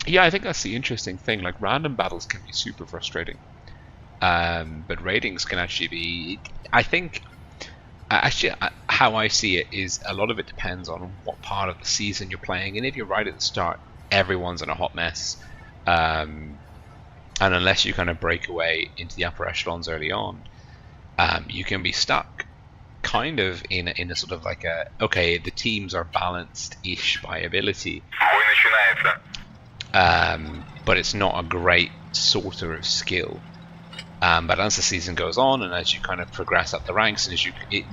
Yeah, I think that's the interesting thing. Like, random battles can be super frustrating. But ratings can actually be, I think, actually how I see it is a lot of it depends on what part of the season you're playing, and if you're right at the start, everyone's in a hot mess, and unless you kind of break away into the upper echelons early on, you can be stuck kind of in a sort of like a, okay, the teams are balanced-ish by ability, but it's not a great sorter of skill. But as the season goes on, and as you kind of progress up the ranks, and as the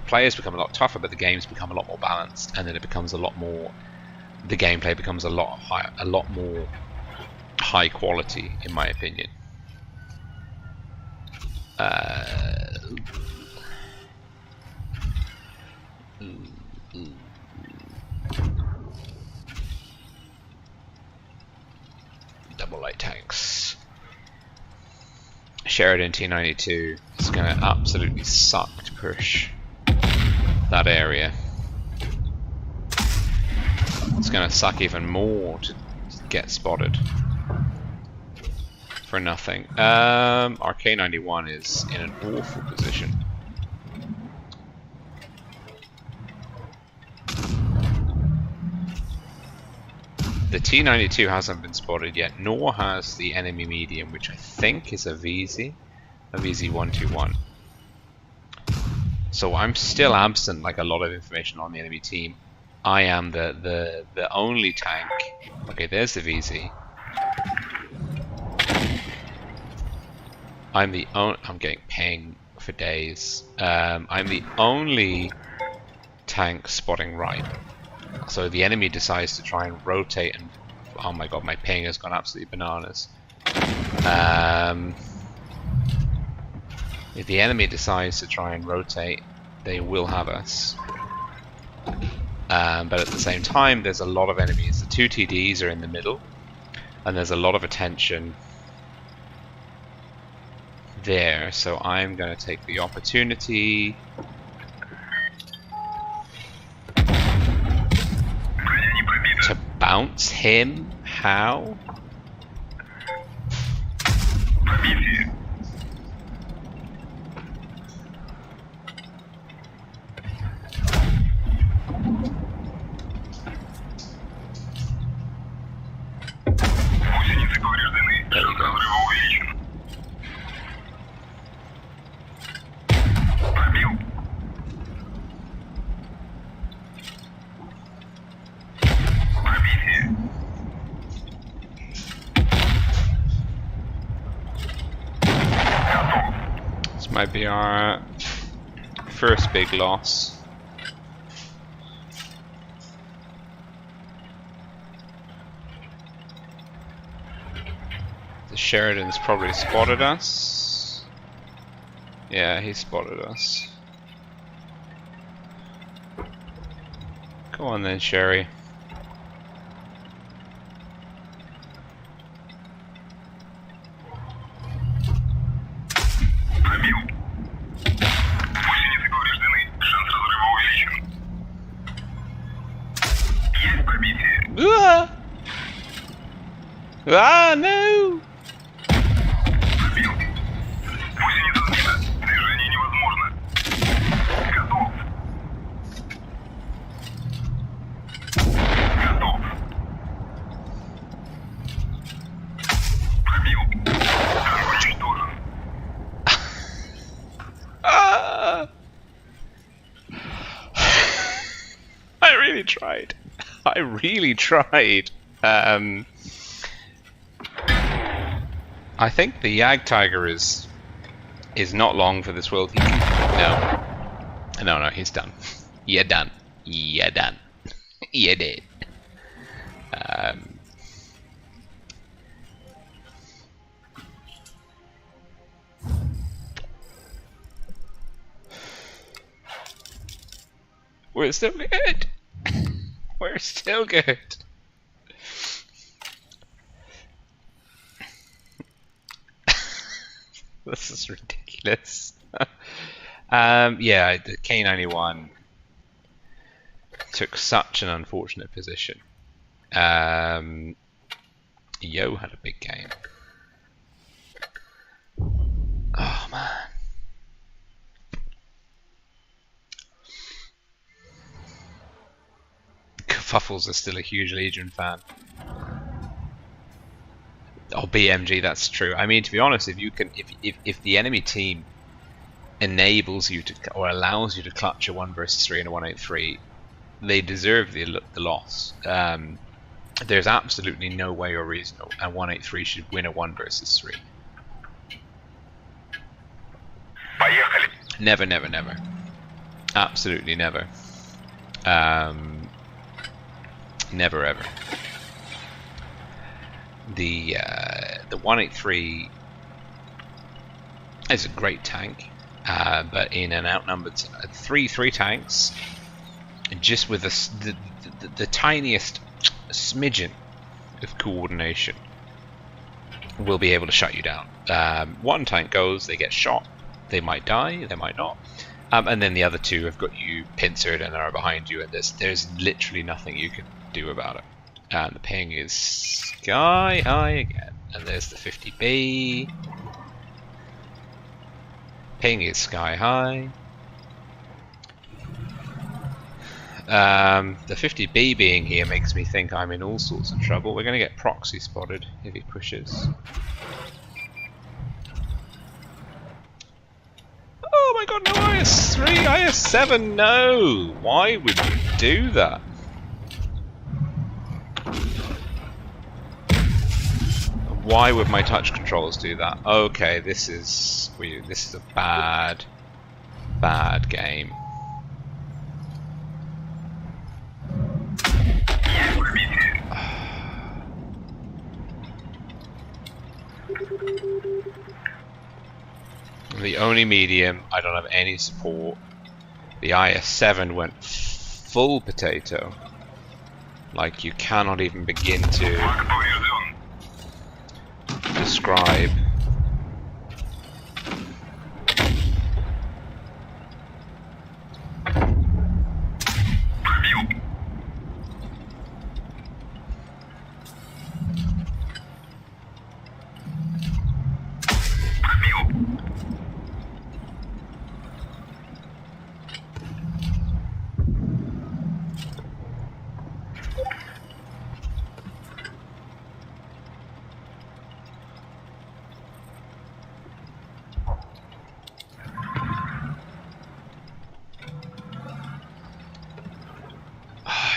players become a lot tougher, but the games become a lot more balanced, and then it becomes a lot more. The gameplay becomes a lot more high quality, in my opinion. Double light tanks. Sheridan T92 is going to absolutely suck to push that area. It's going to suck even more to get spotted for nothing. Our K91 is in an awful position. The T92 hasn't been spotted yet, nor has the enemy medium, which I think is a VZ121. So I'm still absent like a lot of information on the enemy team. I am the only tank. Okay, there's the VZ. I'm getting ping for days. I'm the only tank spotting right. So the enemy decides to try and rotate, and oh my god, my ping has gone absolutely bananas. If the enemy decides to try and rotate, they will have us. But at the same time, there's a lot of enemies. The two TDs are in the middle, and there's a lot of attention there. So I'm going to take the opportunity to bounce him. How? There we go. This might be our first big loss. The Sheridan's probably spotted us. Yeah, he spotted us. Go on then, Sherry. Ah, no! I really tried. I really tried. I think the Yag Tiger is not long for this world. No, he's done. You're done. You're done. You're dead. We're still good. We're still good. This is ridiculous. Yeah, the K91 took such an unfortunate position. Yo had a big game. Oh man. Kerfuffles is still a huge Legion fan. Oh, BMG, that's true. I mean, to be honest, if the enemy team enables you to, or allows you to clutch a 1 versus 3 and a 183, they deserve the loss. There's absolutely no way or reason a 183 should win a 1 versus 3. Never, never, never. Absolutely never. Never ever. The 183 is a great tank, but in an outnumbered three tanks, just with the tiniest smidgen of coordination, will be able to shut you down. One tank goes, they get shot, they might die, they might not, and then the other two have got you pincered and are behind you, and there's literally nothing you can do about it. And the ping is sky high again, and there's the 50B. Ping is sky high. The 50B being here makes me think I'm in all sorts of trouble. We're going to get proxy spotted if he pushes. Oh my god, no IS-3, IS-7, no! Why would you do that? Why would my touch controls do that? Okay, this is a bad game. The only medium, I don't have any support. The IS-7 went full potato. Like, you cannot even begin to describe.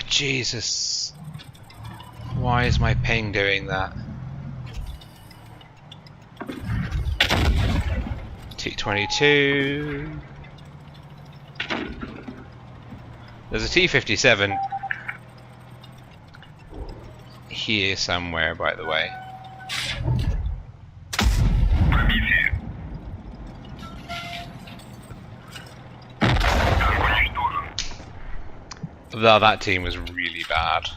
Jesus, why is my ping doing that? T-22. There's a T-57 here somewhere, by the way. That team was really bad.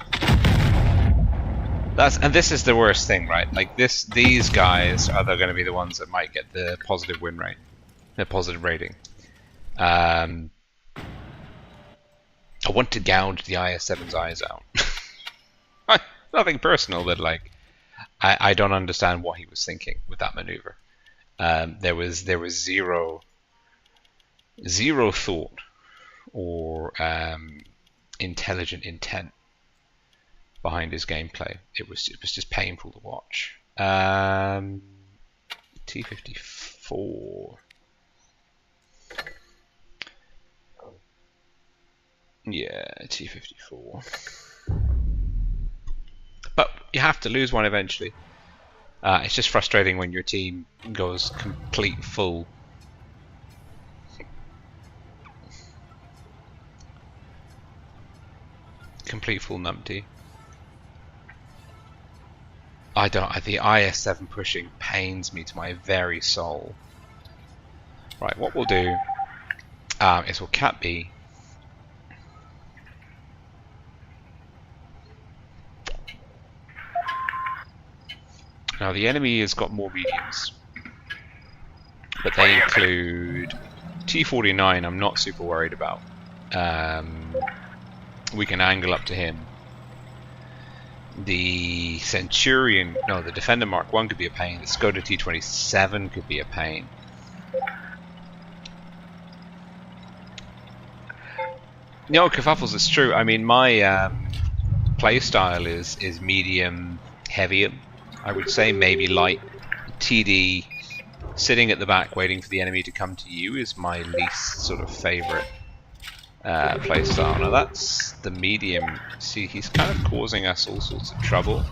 This is the worst thing, right? Like these guys are going to be the ones that might get the positive win rate, the positive rating. I want to gouge the IS-7's eyes out. Nothing personal, but like I don't understand what he was thinking with that maneuver. There was zero thought or intelligent intent behind his gameplay. It was just painful to watch. T-54. Yeah, T-54. But you have to lose one eventually. It's just frustrating when your team goes complete full. Complete full numpty. The IS-7 pushing pains me to my very soul. Right, what we'll do is we'll cat B. Now the enemy has got more mediums, but they include T-49. I'm not super worried about. We can angle up to him. The Centurion, no, the Defender Mark 1 could be a pain. The Skoda T-27 could be a pain. No, kerfuffles, it's true. I mean, my playstyle is medium heavier. I would say maybe light. TD, sitting at the back waiting for the enemy to come to you, is my least sort of favorite playstyle. Now that's the medium. See, he's kind of causing us all sorts of trouble.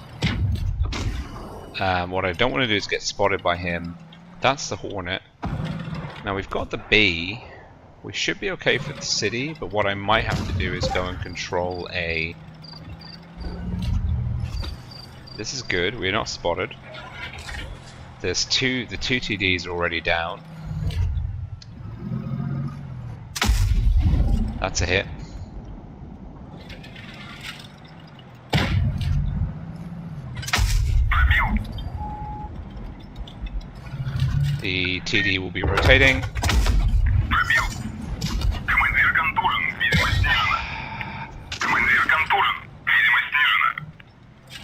What I don't want to do is get spotted by him. That's the Hornet. Now we've got the B. We should be okay for the city, but what I might have to do is go and control a... This is good, we're not spotted. There's the two TDs are already down. That's a hit. The TD will be rotating.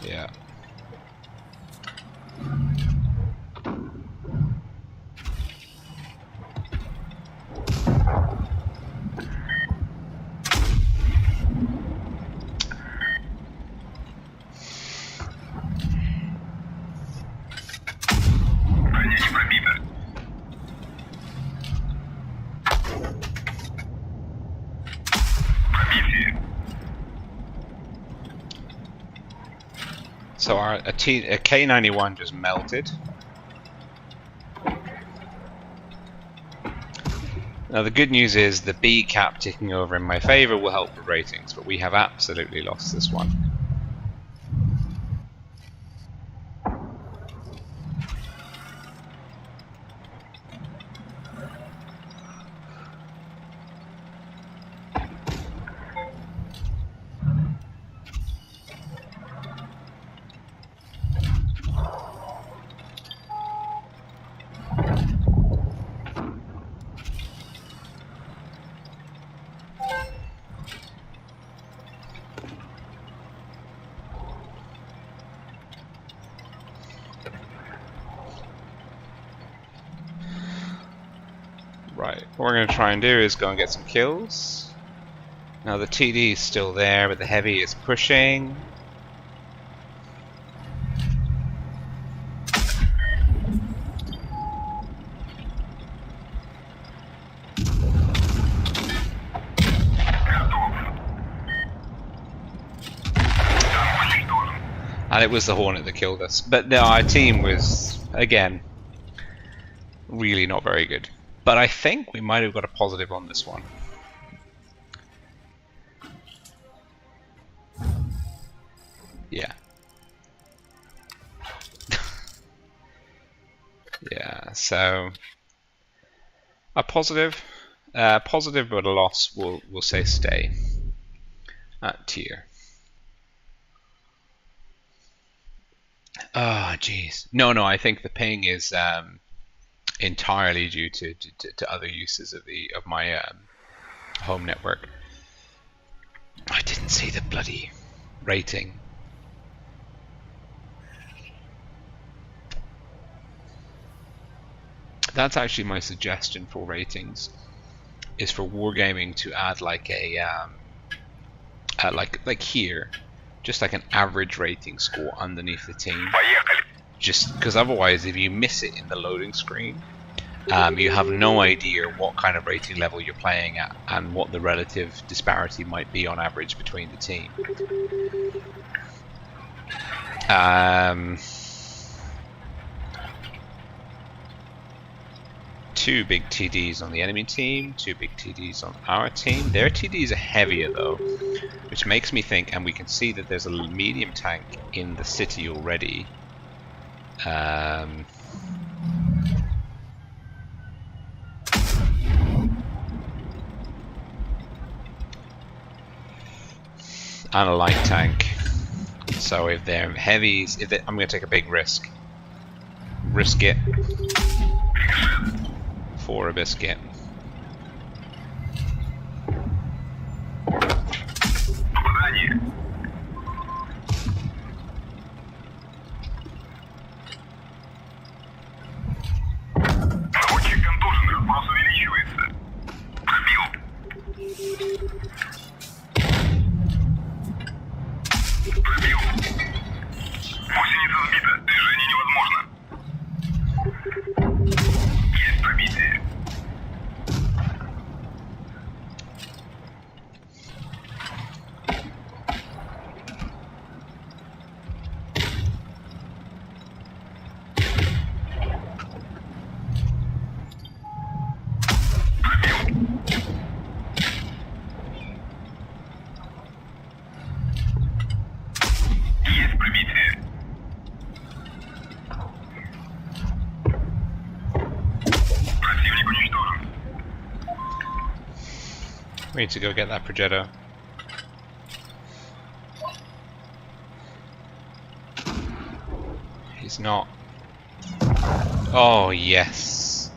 Yeah. So a K91 just melted. Now the good news is the B cap ticking over in my favor will help with ratings, but we have absolutely lost this one. Right, what we're going to try and do is go and get some kills. Now the TD is still there, but the heavy is pushing. And it was the Hornet that killed us. But no, our team was, again, really not very good. But I think we might have got a positive on this one. Yeah. Yeah, so a positive, positive but a loss. We'll say stay at tier. Ah, jeez. No, I think the ping is entirely due to other uses of my home network. I didn't see the bloody rating. That's actually my suggestion for ratings, is for Wargaming to add like a like here, just like an average rating score underneath the team. Just because otherwise, if you miss it in the loading screen, you have no idea what kind of rating level you're playing at and what the relative disparity might be on average between the team. Two big TDs on the enemy team, two big TDs on our team. Their TDs are heavier though, which makes me think, and we can see that there's a medium tank in the city already. And a light tank. So if they're heavies, I'm going to take a big risk. Risk it for a biscuit. We need to go get that Progetto. He's not. Oh, yes.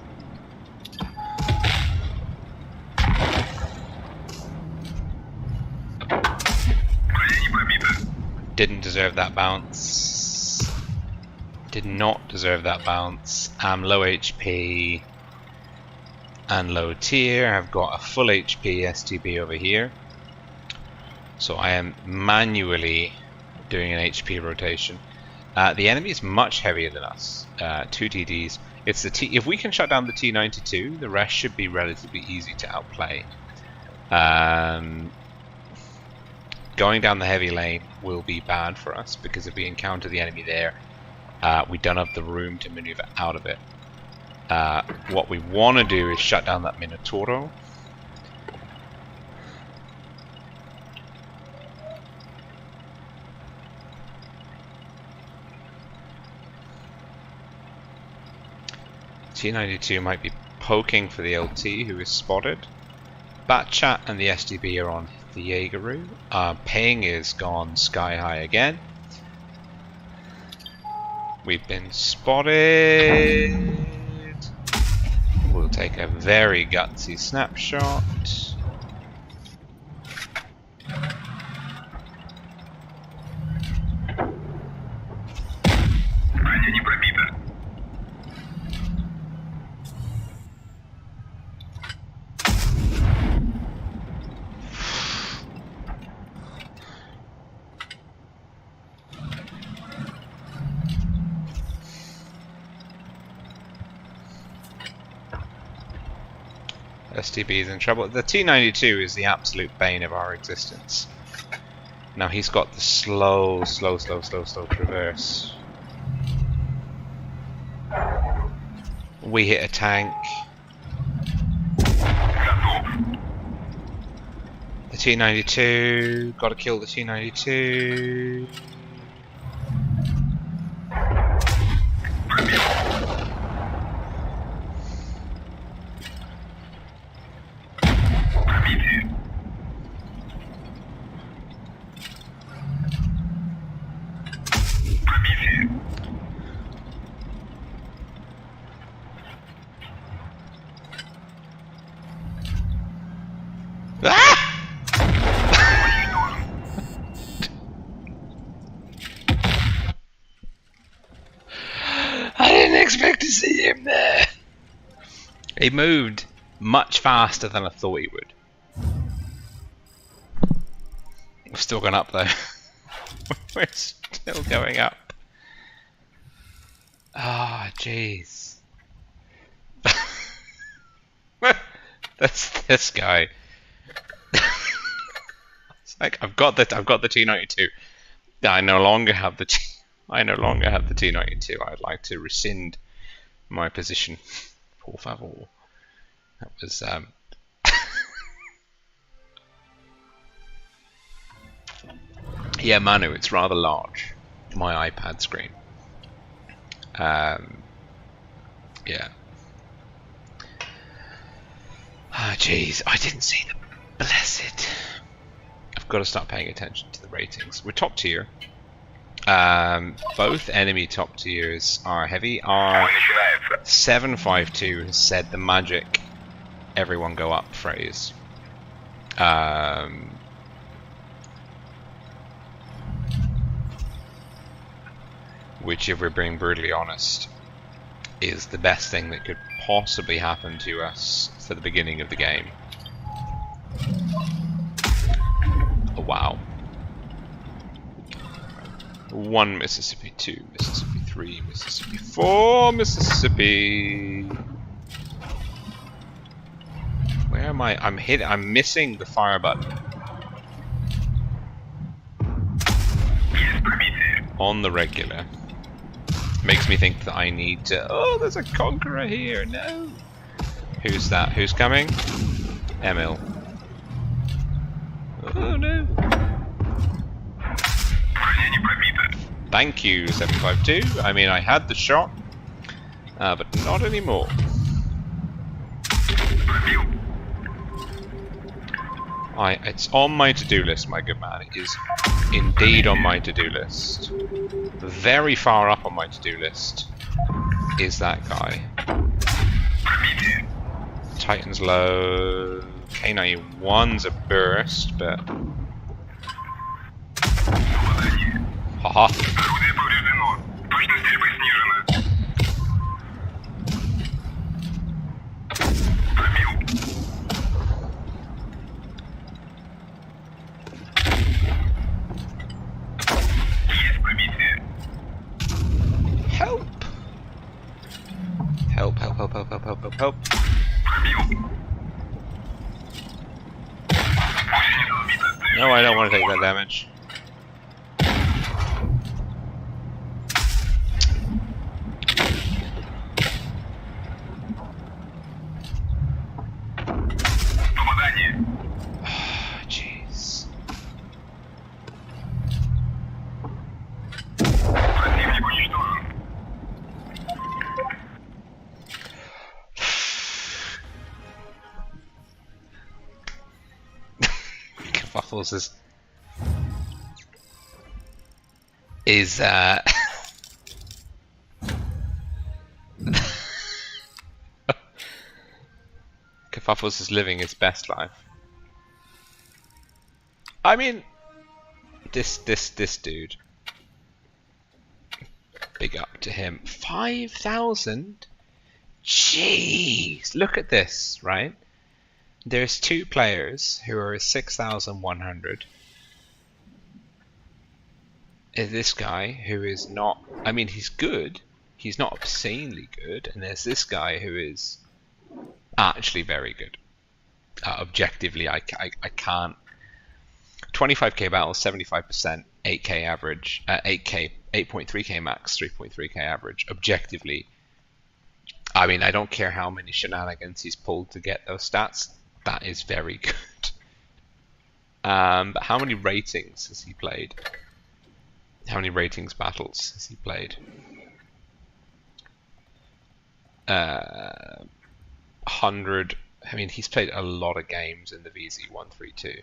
Didn't deserve that bounce. Did not deserve that bounce. I'm low HP and low tier. I've got a full HP STB over here. So I am manually doing an HP rotation. The enemy is much heavier than us. 2 TDs. It's the T. If we can shut down the T92, the rest should be relatively easy to outplay. Going down the heavy lane will be bad for us because if we encounter the enemy there, we don't have the room to maneuver out of it. What we want to do is shut down that Minotauro. T92 might be poking for the LT who is spotted. Batchat and the SDB are on the Jaegeru. Ping is gone sky high again. We've been spotted. We'll take a very gutsy snapshot. STB is in trouble. The T92 is the absolute bane of our existence. Now he's got the slow traverse. We hit a tank. The T92, gotta kill the T92. I didn't expect to see him there. He moved much faster than I thought he would. We're still going up though. We're still going up. Ah, oh, jeez. That's this guy. It's like I've got the T92. I no longer have the T92. I'd like to rescind my position. Por favor. That was yeah, Manu, it's rather large. My iPad screen. Yeah. Ah, jeez, I didn't see the blessed. I've got to start paying attention to the ratings. We're top tier. Both enemy top tiers are heavy. Our 752 has said the magic "everyone go up" phrase. Which, if we're being brutally honest, is the best thing that could possibly happen to us for the beginning of the game. Oh, wow. 1 Mississippi, 2 Mississippi, 3 Mississippi, 4 Mississippi. Where am I? I'm missing the fire button. On the regular. Makes me think that I need to... Oh, there's a conqueror here. No. Who's that? Who's coming? Emil. Oh, no. Thank you, 752. I mean, I had the shot, but not anymore. It's on my to-do list, my good man. It is indeed on my to-do list. Very far up on my to-do list is that guy. Titan's low. K91's a burst, but haha. Help! Help, help, help, help, help, help, help, help. No, I don't want to take that damage. Jeez. Waffles is Kerfuffles is living his best life. I mean, this dude. Big up to him. 5,000? Jeez, look at this, right? There's two players who are 6,100. This guy who is not, I mean, he's good. He's not obscenely good. And there's this guy who is actually very good. Objectively, I can't. 25k battles, 75%, 8k average, 8.3k max, 3.3k average. Objectively, I mean, I don't care how many shenanigans he's pulled to get those stats. That is very good. But how many ratings has he played? How many ratings battles has he played? 100. I mean, he's played a lot of games in the VZ132.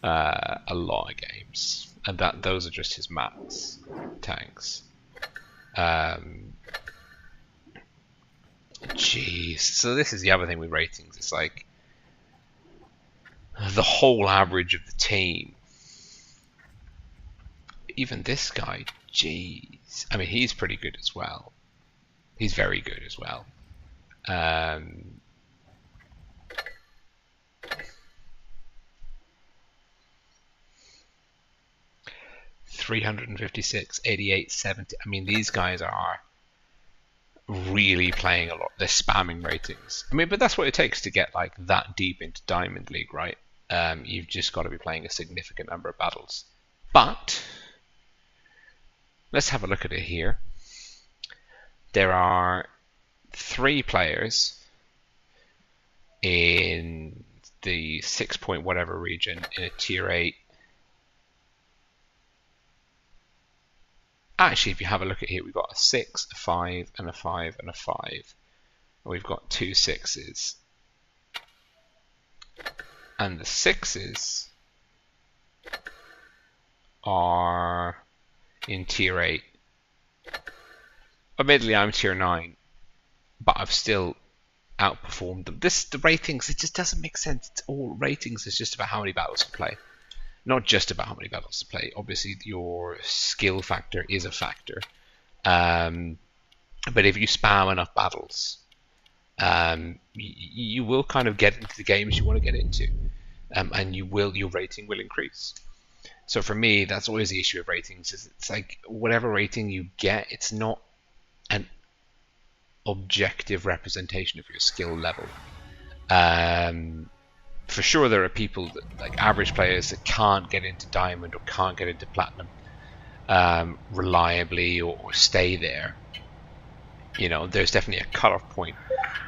A lot of games, and those are just his max tanks. Jeez. So this is the other thing with ratings. It's like the whole average of the team. Even this guy, jeez. I mean, he's pretty good as well. He's very good as well. 356, 88, 70. I mean, these guys are really playing a lot. They're spamming ratings. I mean, but that's what it takes to get like that deep into Diamond League, right? You've just got to be playing a significant number of battles. But let's have a look at it here. There are 3 players in the 6 point whatever region in a tier 8. Actually, if you have a look at here, we've got a 6, a 5, and a 5, and a 5. And we've got 2 6s. And the 6s are in tier 8. Admittedly, I'm tier 9, but I've still outperformed them. The ratings, it just doesn't make sense. It's all ratings is just about how many battles you play. Not just about how many battles to play. Obviously, your skill factor is a factor. But if you spam enough battles, you will kind of get into the games you want to get into, and your rating will increase. So for me, that's always the issue of ratings. Is it's like whatever rating you get, it's not an objective representation of your skill level. For sure, there are people that, like average players, that can't get into Diamond or can't get into Platinum reliably or stay there. You know, there's definitely a cutoff point.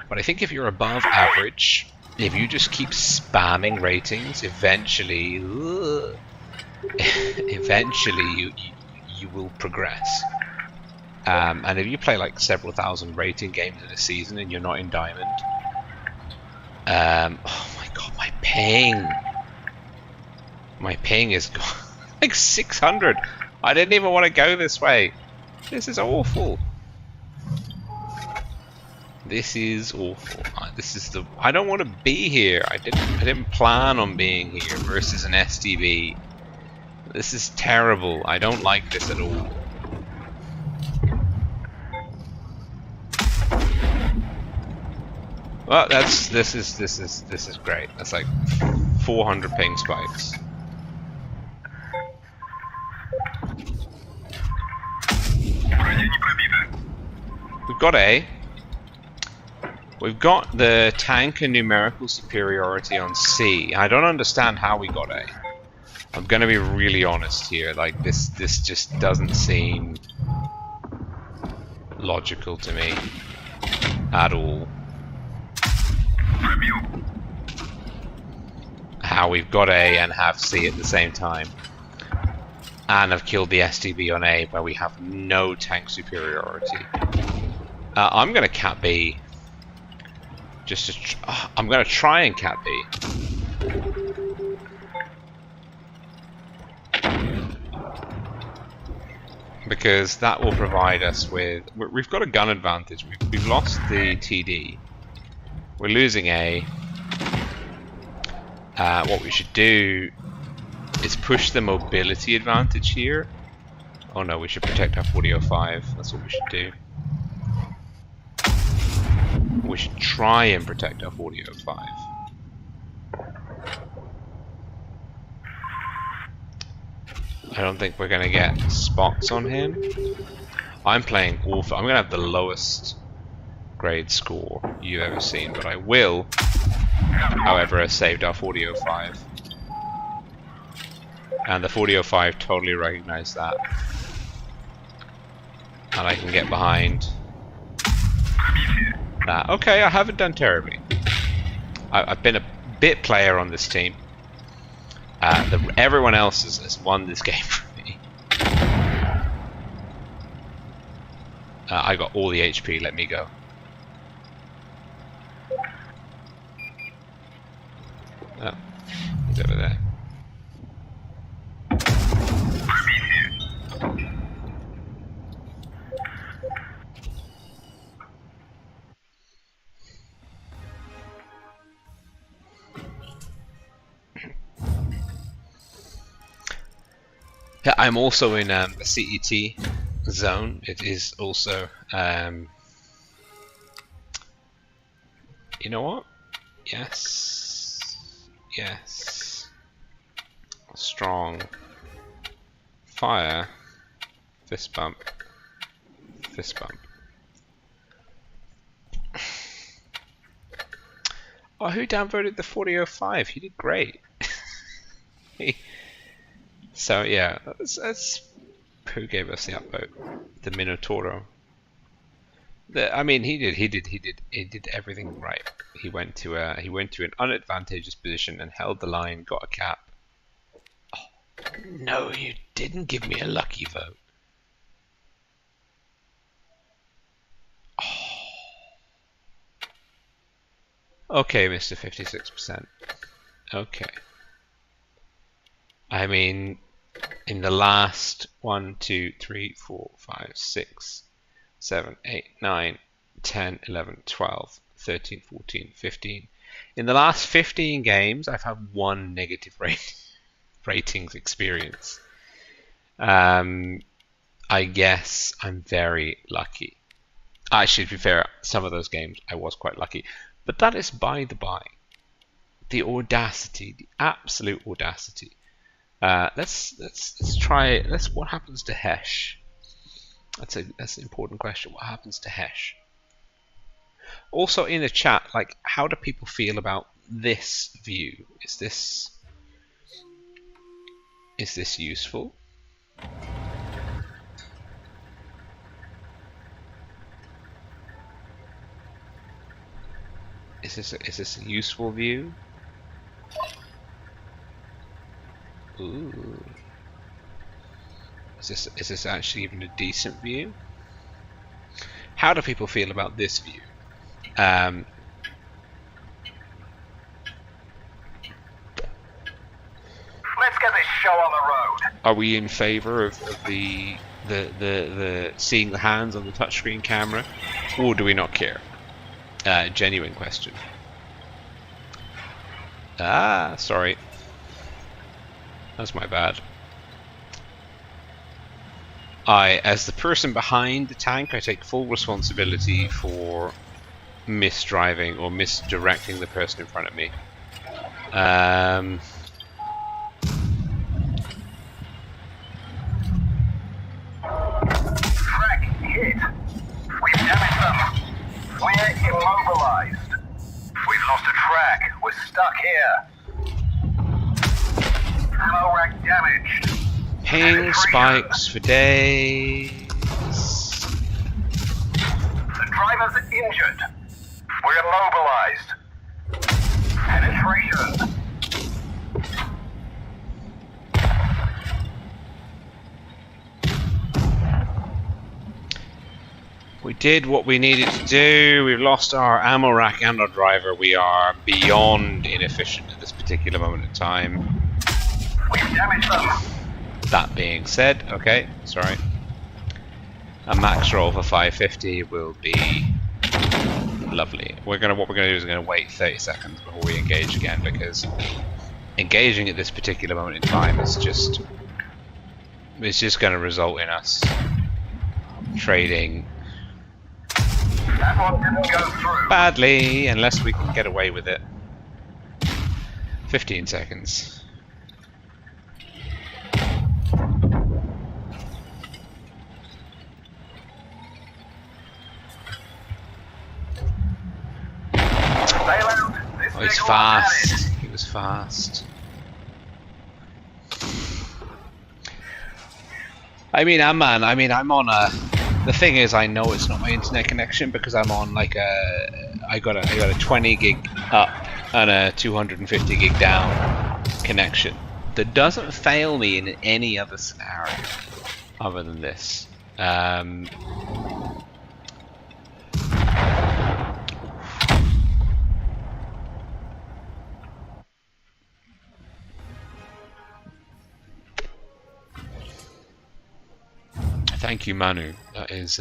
But I think if you're above average, if you just keep spamming ratings, eventually you will progress. And if you play like several thousand rating games in a season and you're not in Diamond, oh my god, my ping! My ping is like 600. I didn't even want to go this way. This is awful. This is awful. I don't want to be here. I didn't plan on being here versus an STB. This is terrible. I don't like this at all. Well, this is great. That's like 400 ping spikes. We've got A. We've got the tank and numerical superiority on C. I don't understand how we got A. I'm gonna be really honest here. Like this just doesn't seem logical to me at all. How we've got A and have C at the same time, and have killed the STB on A where we have no tank superiority. I'm gonna cap B. I'm gonna try and cap B. Because that will provide us with... We've got a gun advantage. We've lost the TD. We're losing A. What we should do is push the mobility advantage here. Oh no, we should protect our 4005. That's what we should do. We should try and protect our 4005. I don't think we're going to get spots on him. I'm playing awful. I'm going to have the lowest grade score you've ever seen, but I will, however, have saved our 4005. And the 4005 totally recognized that. And I can get behind that. Okay, I haven't done terribly. I've been a bit player on this team. Everyone else has won this game for me. I got all the HP, let me go. Oh, he's over there. I'm also in a CET zone. It is also, you know what? Yes, yes. Strong fire. Fist bump. Fist bump. Oh, who downvoted the 4005? He did great. So yeah, that's who gave us the upvote. The Minotauro. I mean, he did everything right. He went to an unadvantageous position and held the line, got a cap. Oh, no, you didn't give me a lucky vote. Oh. Okay, Mr. 56%. Okay. I mean, in the last 1, 2, 3, 4, 5, 6, 7, 8, 9, 10, 11, 12, 13, 14, 15. In the last 15 games, I've had one negative ratings experience. I guess I'm very lucky. Actually, to be fair, some of those games I was quite lucky. But that is by the by. The audacity, the absolute audacity. Let's try. What happens to Hesh? That's an important question. What happens to Hesh? Also in the chat, like, how do people feel about this view? Is this useful? Is this a useful view? Ooh. Is this actually even a decent view? How do people feel about this view? Let's get the show on the road. Are we in favor of the seeing the hands on the touchscreen camera, or do we not care? Genuine question. Ah, sorry. That's my bad. As the person behind the tank, I take full responsibility for misdriving or misdirecting the person in front of me. Frack hit. We've damaged them. We're immobilized. We've lost a track. We're stuck here. Ammo rack damaged. Ping spikes for days. The driver's injured. We're immobilized. Penetration. We did what we needed to do. We've lost our ammo rack and our driver. We are beyond inefficient at this particular moment in time. We've damaged them. That being said, okay, sorry. A max roll for 550 will be lovely. What we're gonna do is we're gonna wait 30 seconds before we engage again, because engaging at this particular moment in time is just gonna result in us trading That one didn't go through. badly unless we can get away with it. 15 seconds. Oh, he's fast. He was fast. I mean, I'm on a. The thing is, I know it's not my internet connection because I'm on like I got a 20 gig up and a 250 gig down connection that doesn't fail me in any other scenario other than this. Thank you, Manu. That is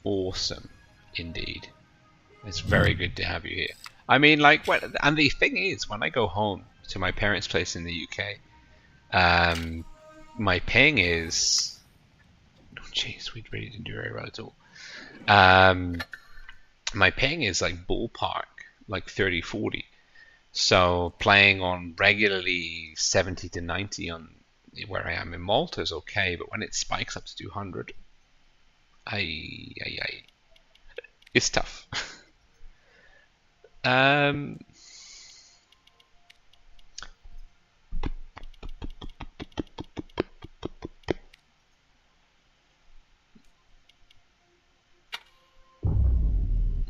awesome, indeed. It's very good to have you here. I mean, like, and the thing is, when I go home to my parents' place in the UK, my ping is. Oh, jeez, we really didn't do very well at all. My ping is like ballpark, like 30, 40. So playing on regularly 70 to 90 on where I am in Malta is okay, but when it spikes up to 200, it's tough.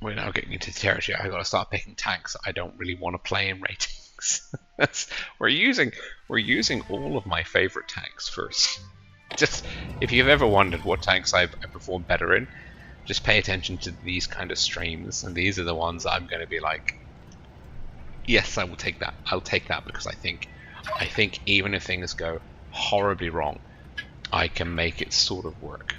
We're now getting into territory. I gotta start picking tanks I don't really want to play in ratings. We're using all of my favorite tanks first. Just if you've ever wondered what tanks I perform better in, just pay attention to these kind of streams, and these are the ones I'm going to be like, yes, I will take that. I'll take that because I think even if things go horribly wrong, I can make it sort of work.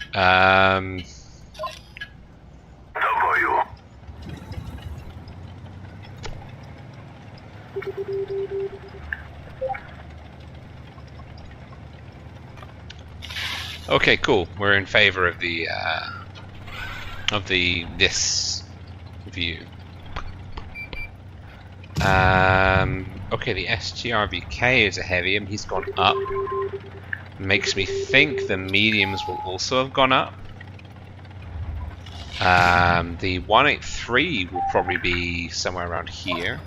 Okay, cool. We're in favor of this view. Okay, the STRVK is a heavy, and he's gone up. Makes me think the mediums will also have gone up. The 183 will probably be somewhere around here.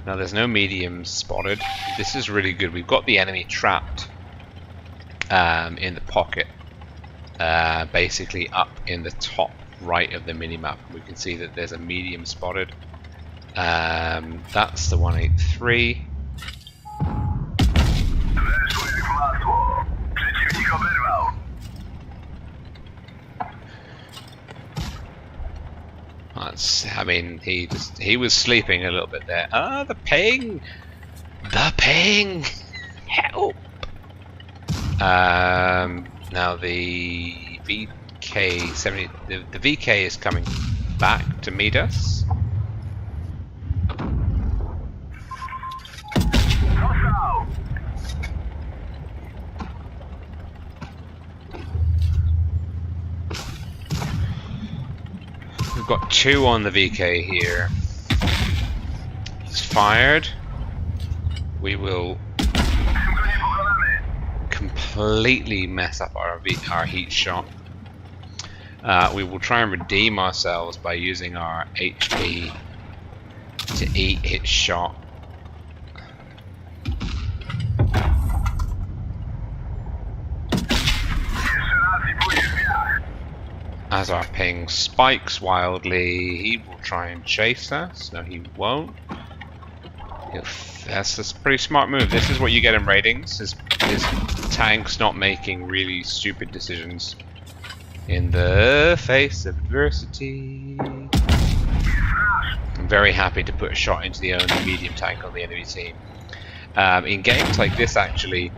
Now there's no mediums spotted. This is really good. We've got the enemy trapped in the pocket, basically up in the top right of the minimap. We can see that there's a medium spotted. That's the 183. I mean, he was sleeping a little bit there. Ah, the ping! The ping! Help! Now the VK70, the VK is coming back to meet us. We've got 2 on the VK here. He's fired. We will completely mess up our heat shot. We will try and redeem ourselves by using our HP to eat its shot. As our ping spikes wildly, he will try and chase us. No, he won't. That's a pretty smart move. This is what you get in ratings, is tanks not making really stupid decisions in the face of adversity. I'm very happy to put a shot into the only medium tank on the enemy team. In games like this, actually,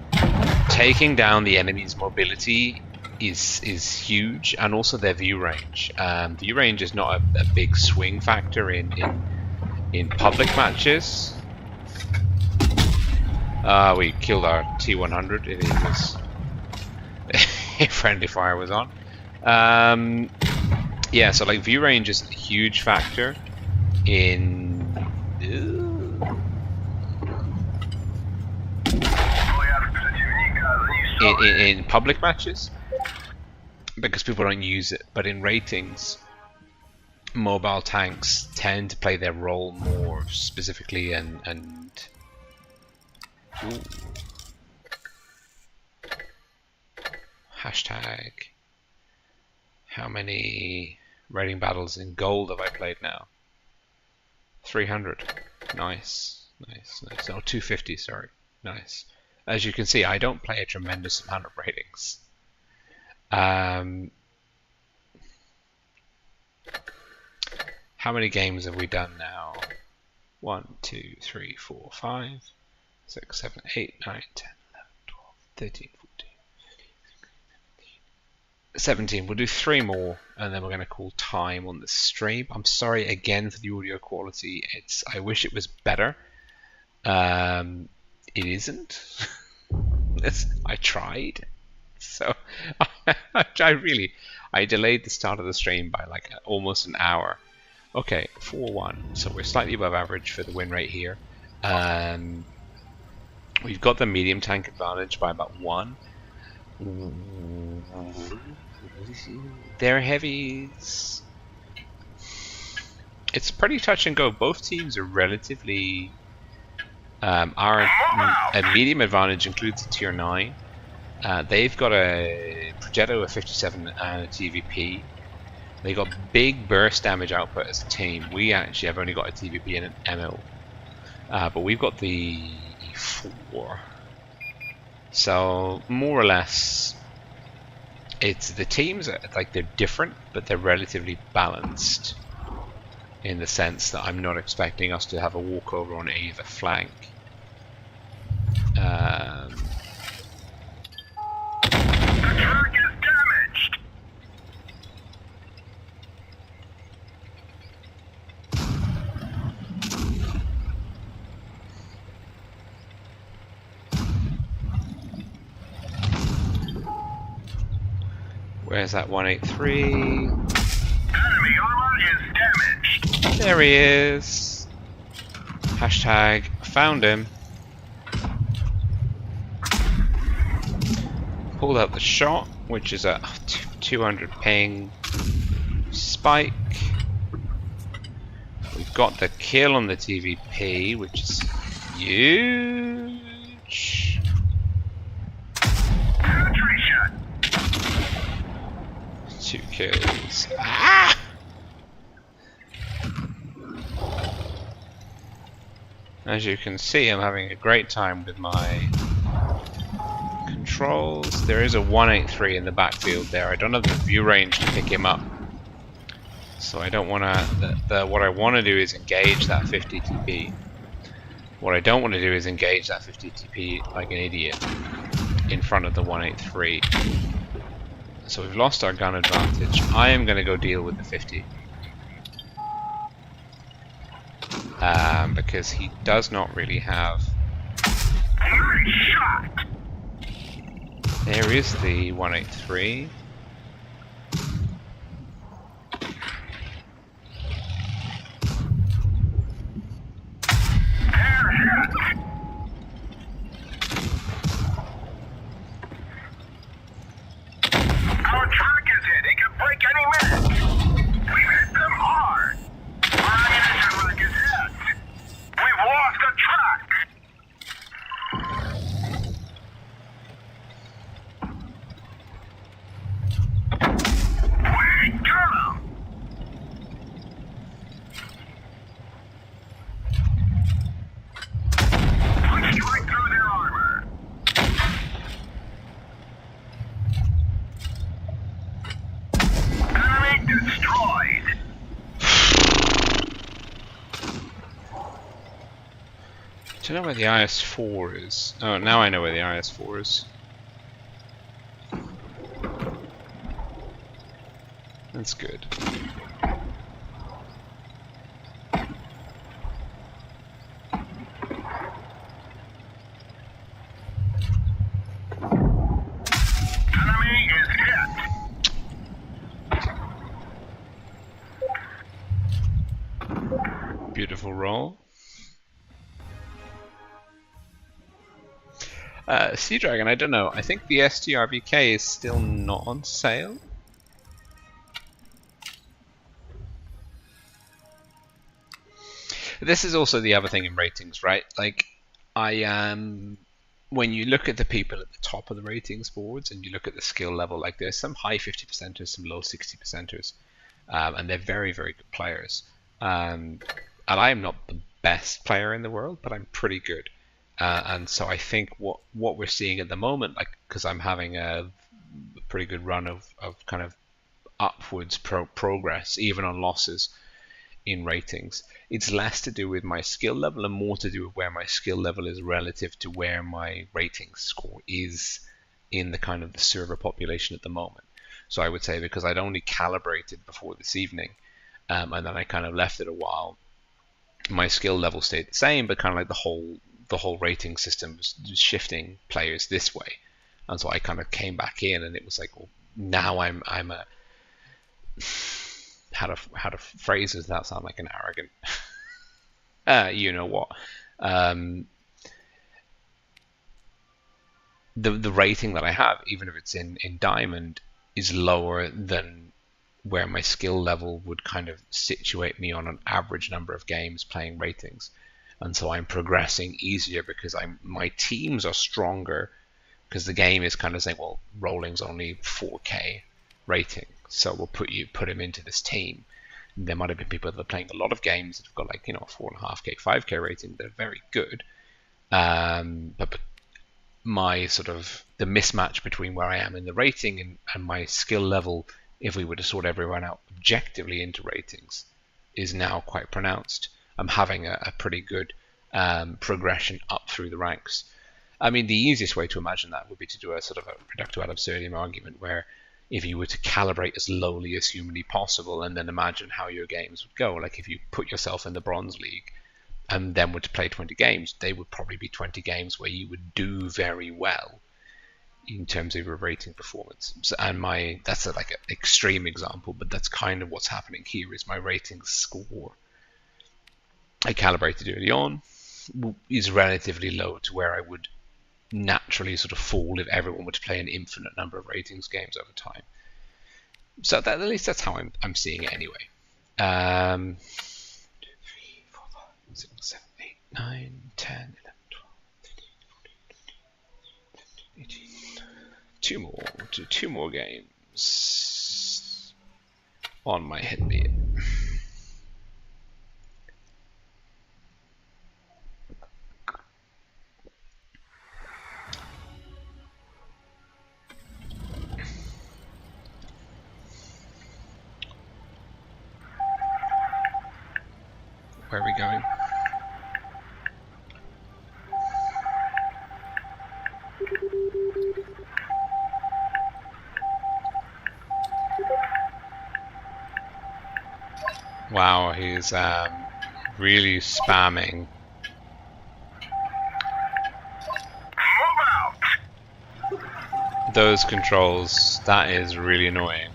taking down the enemy's mobility is huge, and also their view range. View range is not a big swing factor in public matches. We killed our T100 if it was if friendly fire was on. Yeah, so like view range is a huge factor in public matches, because people don't use it. But in ratings, mobile tanks tend to play their role more specifically and ooh. Hashtag how many rating battles in gold have I played now? 300. Nice. Oh, 250, sorry. Nice. As you can see, I don't play a tremendous amount of ratings. How many games have we done now? 1, 2, 3, 4, 5, 6, 7, 8, 9, 10, 11, 12, 13, 14, 17. We'll do 3 more, and then we're going to call time on the stream. I'm sorry again for the audio quality. I wish it was better. It isn't. I tried. So I delayed the start of the stream by like almost an hour. Okay, 4-1. So we're slightly above average for the win rate here. We've got the medium tank advantage by about 1. Their heavies, it's pretty touch and go. Both teams are relatively our medium advantage includes a tier 9. They've got a Progetto, a 57 and a TVP. They got big burst damage output as a team. We actually have only got a TVP and an ML, but we've got the E4. So more or less, it's the teams are, like, they're different, but they're relatively balanced in the sense that I'm not expecting us to have a walkover on either flank. The truck is damaged. Where's that 183? Enemy armor is damaged. There he is. Hashtag found him. Pulled out the shot, which is a 200 ping spike. We've got the kill on the TVP, which is huge. 2 kills. Ah! As you can see, I'm having a great time with my controls. There is a 183 in the backfield there. I don't have the view range to pick him up. So I don't want to. What I want to do is engage that 50 TP. What I don't want to do is engage that 50 TP like an idiot in front of the 183. So we've lost our gun advantage. I am going to go deal with the 50. Because he does not really have... There is the 183. Our track is hit. It can break any minute. We hit them hard. Our ammunition rack is hit. We've lost the track. We got him. Punched right through their armor. Enemy destroyed. Do you know where the IS-4 is? Oh, now I know where the IS-4 is. That's good. Enemy is hit. Beautiful roll. Sea Dragon, I don't know. I think the STRVK is still not on sale. This is also the other thing in ratings, right? Like, when you look at the people at the top of the ratings boards and you look at the skill level, like there's some high 50%ers, some low 60%ers, and they're very, very good players. And I'm not the best player in the world, but I'm pretty good. And so I think what we're seeing at the moment, like, because I'm having a pretty good run of kind of upwards progress, even on losses in ratings, it's less to do with my skill level and more to do with where my skill level is relative to where my rating score is in the kind of the server population at the moment. So I would say, because I'd only calibrated before this evening, and then I kind of left it a while, my skill level stayed the same, but kind of like the whole rating system was shifting players this way. And so I kind of came back in, and it was like, well, now I'm a how to phrase this without sound like an arrogant you know what, the rating that I have, even if it's in diamond, is lower than where my skill level would kind of situate me on an average number of games playing ratings. And so I'm progressing easier because my teams are stronger, because the game is kind of saying, well, rolling's only 4K rating, so we'll put him into this team. And there might have been people that are playing a lot of games that have got, like, 4.5K, 5K rating. They're very good, but my sort of the mismatch between where I am in the rating and my skill level, if we were to sort everyone out objectively into ratings, is now quite pronounced. I'm having a pretty good progression up through the ranks. I mean, the easiest way to imagine that would be to do a sort of a reductio ad absurdum argument, where if you were to calibrate as lowly as humanly possible and then imagine how your games would go, like if you put yourself in the Bronze League and then were to play 20 games, they would probably be 20 games where you would do very well in terms of your rating performance. And that's like an extreme example, but that's kind of what's happening here. Is my rating score I calibrated early on is relatively low to where I would naturally sort of fall if everyone were to play an infinite number of ratings games over time. So at least that's how I'm seeing it anyway. 2, 3, 4, 5, 6, 7, 8, 9, 10, 11, 12, 13, 18. Two more games on my headbeat. going. Wow, he's really spamming. Move out! Those controls, that is really annoying.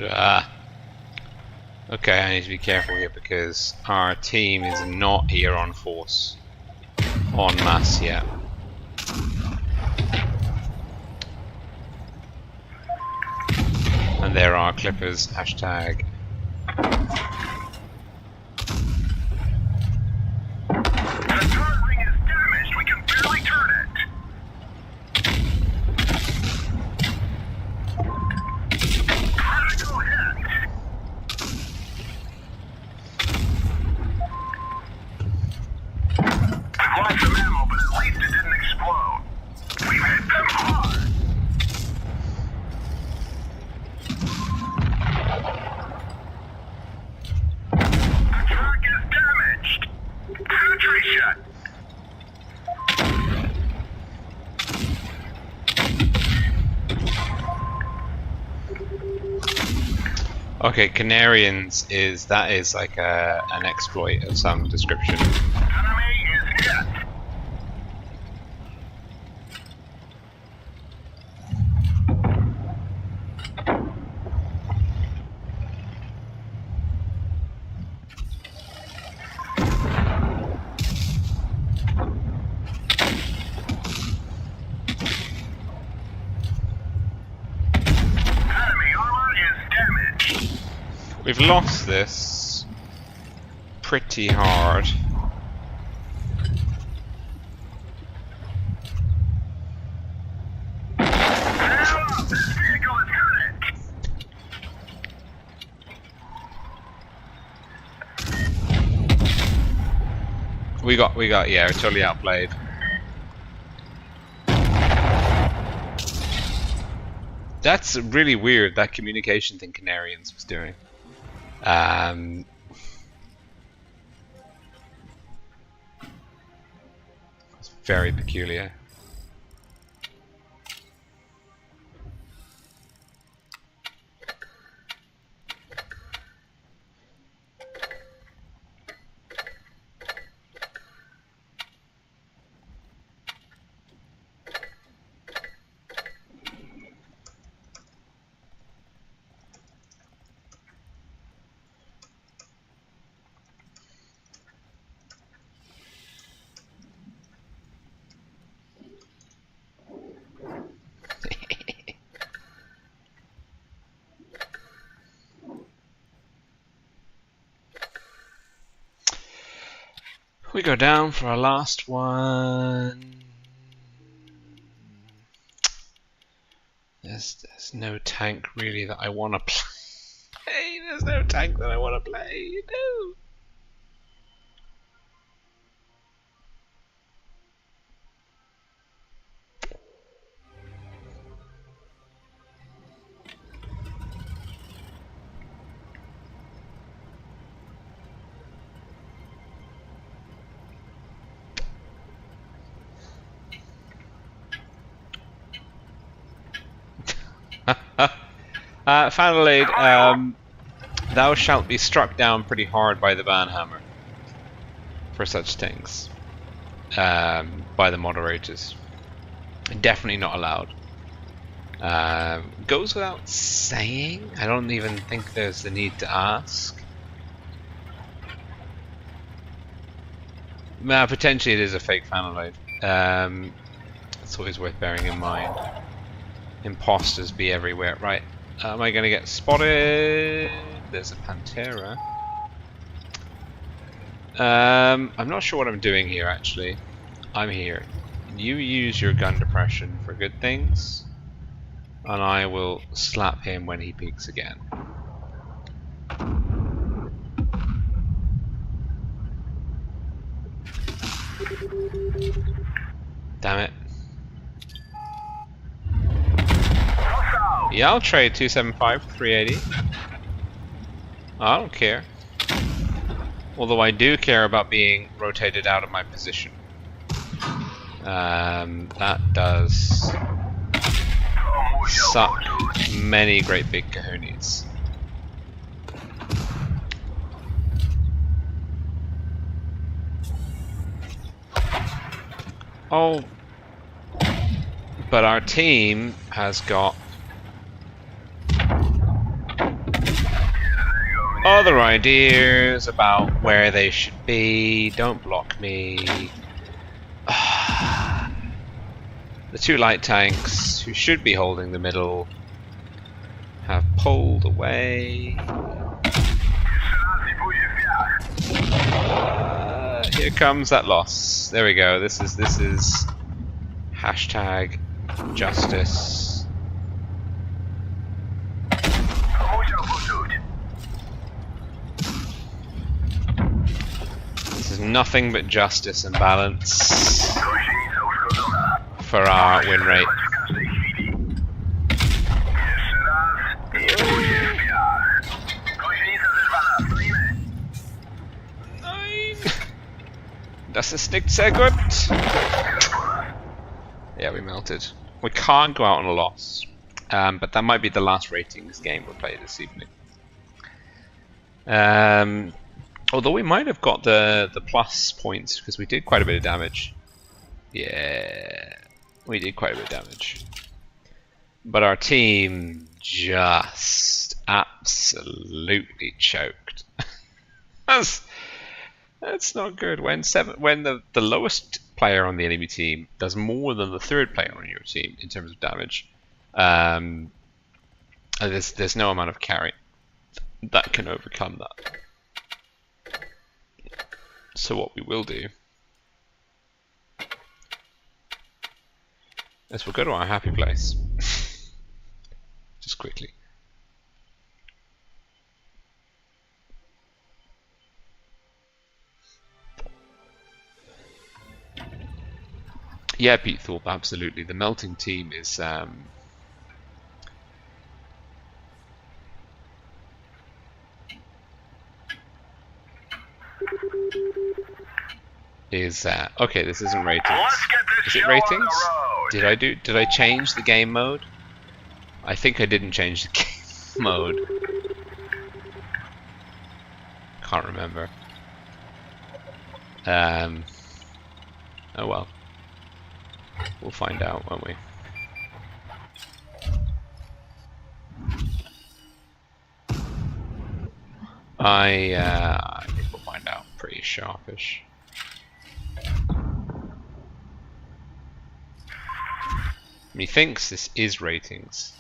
Ah. Okay, I need to be careful here because our team is not here on force en masse yet. And there are clippers, hashtag. The turret ring is damaged. We can barely turn it. Critical hit. We've lost some ammo, but at least it didn't explode. We've hit them hard. The truck is damaged. Penetration. Okay, Canarians is like an exploit of some description. Enemy is hit. Enemy armor is damaged. We've lost this pretty hard. Now, this vehicle is hurt. We got, yeah, we're totally outplayed. That's really weird, that communication thing Canarians was doing. It's very peculiar. We go down for our last one. There's no tank really that I want to play. There's no tank that I want to play. No. Final aid, thou shalt be struck down pretty hard by the banhammer for such things, by the moderators. Definitely not allowed. Goes without saying. I don't even think there's the need to ask. Potentially it is a fake final aid. It's always worth bearing in mind. Imposters be everywhere. Right, am I going to get spotted? There's a Pantera. I'm not sure what I'm doing here actually. I'm here. You use your gun depression for good things, and I will slap him when he peeks again. Damn it. Yeah, I'll trade 275 for 380. I don't care. Although I do care about being rotated out of my position. That does suck many great big cojones. Oh, but our team has got other ideas about where they should be. Don't block me. The two light tanks, who should be holding the middle, have pulled away. Here comes that loss. There we go. This is hashtag justice. This is nothing but justice and balance for our win rate. Das ist nicht sehr gut. Yeah, we melted. We can't go out on a loss. But that might be the last ratings game we'll play this evening. Although we might have got the plus points because we did quite a bit of damage. Yeah, we did quite a bit of damage. But our team just absolutely choked. That's not good. When the lowest player on the enemy team does more than the third player on your team in terms of damage, there's no amount of carry that can overcome that. So what we will do is we'll go to our happy place. Just quickly. Yeah, Pete Thorpe, absolutely. The melting team is okay. This isn't ratings. Is it ratings? Did I change the game mode? I think I didn't change the game mode. Can't remember. Oh well. We'll find out, won't we? I think we'll find out pretty sharpish. Methinks this is ratings.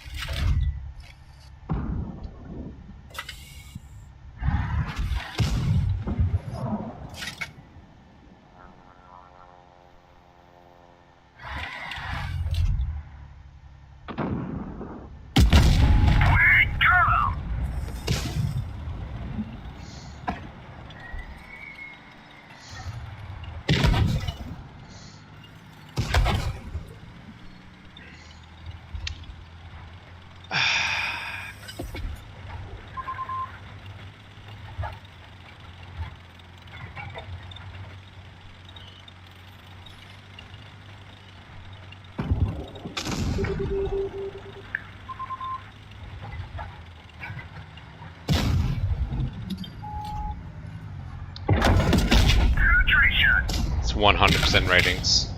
It's 100% ratings.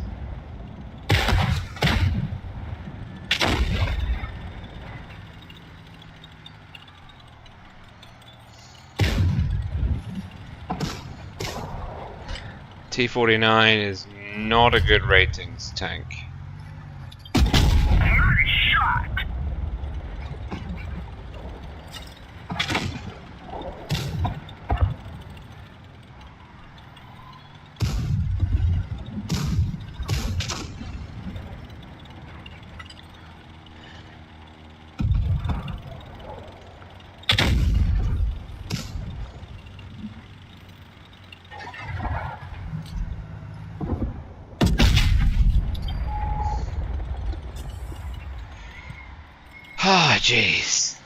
T49 is not a good ratings tank. Jeez.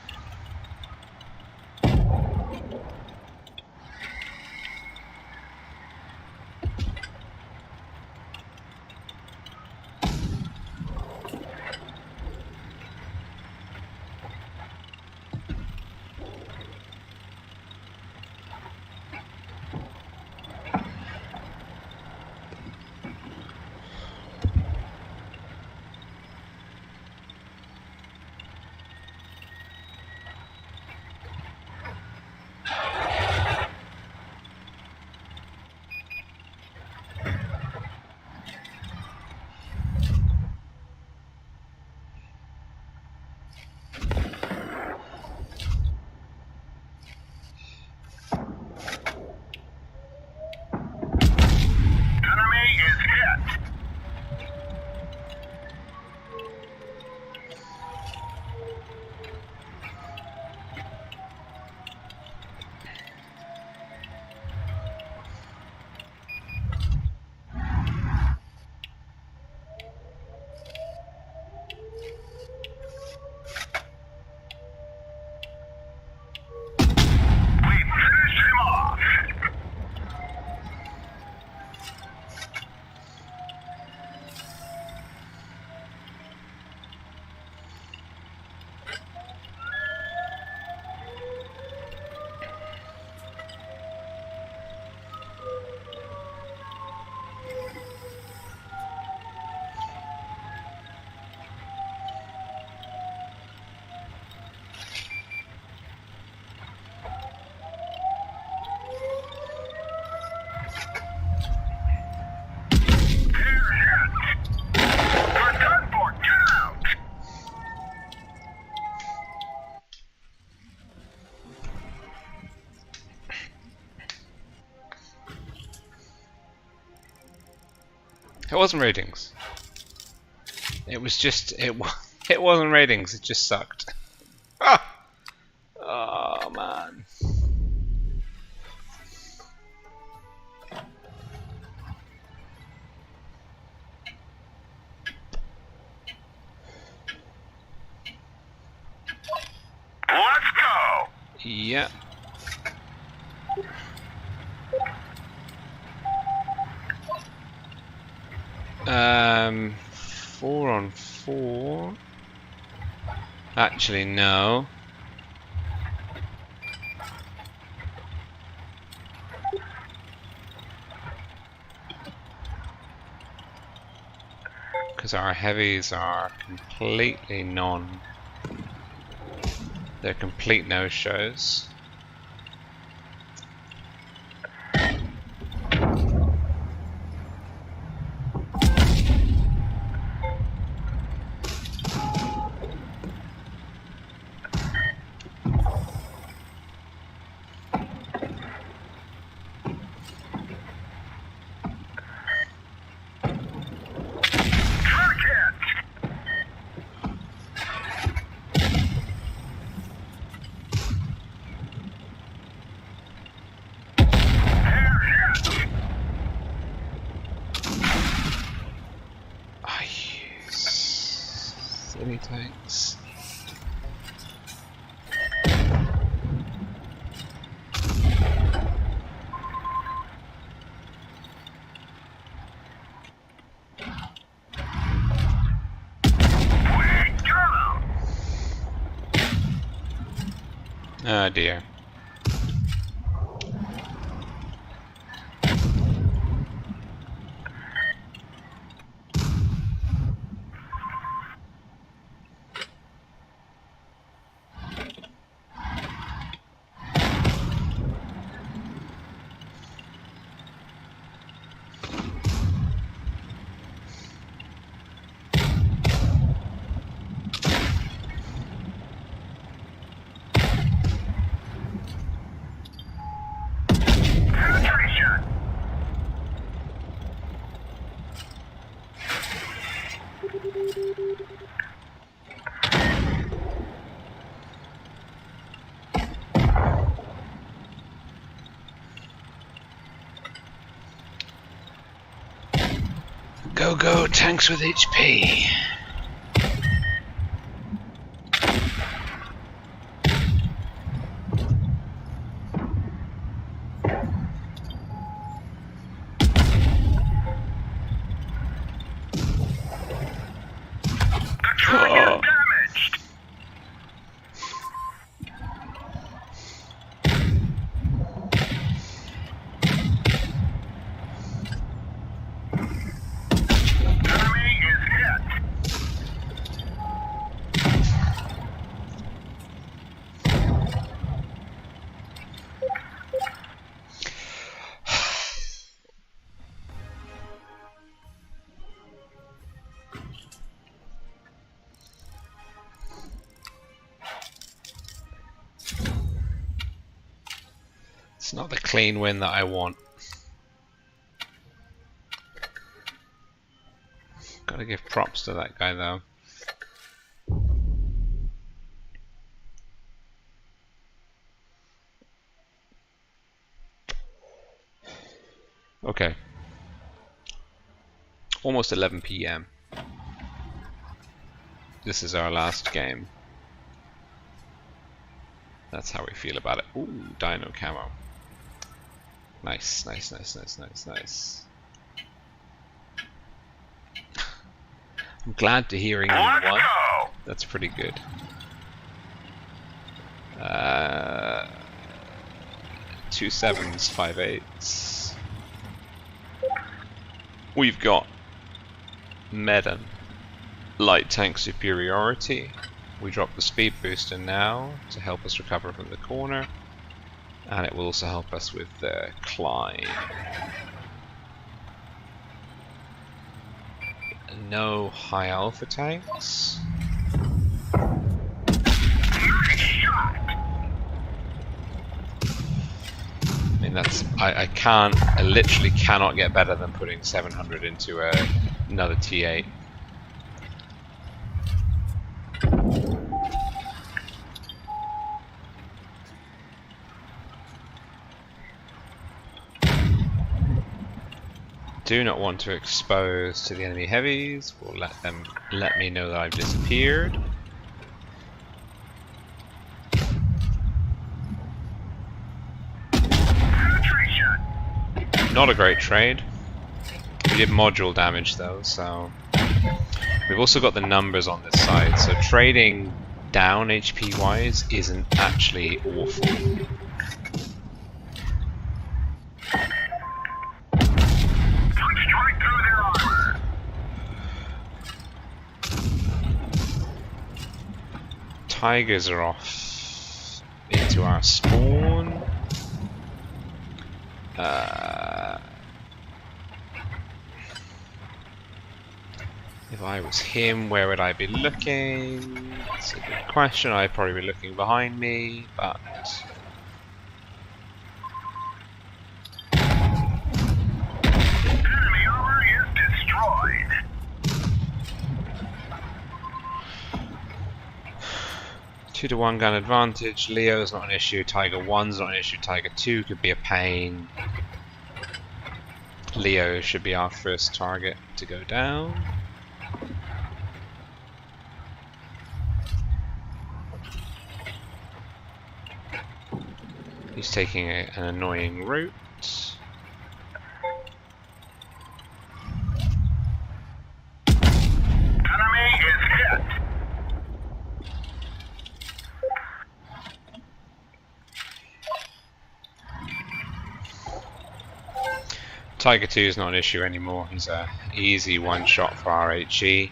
Enemy is hit. We finished him off. We're done for. Get out. It wasn't ratings. It was just it wasn't ratings. It just sucked. Ah! Oh man. Let's go. Yeah. Um, 4-on-4. Actually, no. Because our heavies are completely they're complete no-shows. Silly tanks. Oh dear. Go go tanks with HP. It's not the clean win that I want. Gotta give props to that guy though. Okay. Almost 11 PM. This is our last game. That's how we feel about it. Ooh, dino camo. Nice, nice, nice, nice, nice, nice. I'm glad to hear England won. That's pretty good. 2 7s, 5 8s. We've got Medan, light tank superiority. We drop the speed booster now to help us recover from the corner, and it will also help us with the climb. No high alpha tanks. I mean, that's I literally cannot get better than putting 700 into another T8. Do not want to expose to the enemy heavies. We'll let me know that I've disappeared. Not a great trade. We did module damage though, so we've also got the numbers on this side, so trading down HP wise isn't actually awful. Tigers are off into our spawn. If I was him, where would I be looking? That's a good question. I'd probably be looking behind me, but Enemy armor is destroyed. 2-to-1 gun advantage. Leo's not an issue. Tiger 1's not an issue. Tiger 2 could be a pain. Leo should be our first target to go down. He's taking an annoying route. Enemy is hit. Tiger 2 is not an issue anymore. He's a easy one shot for our HE.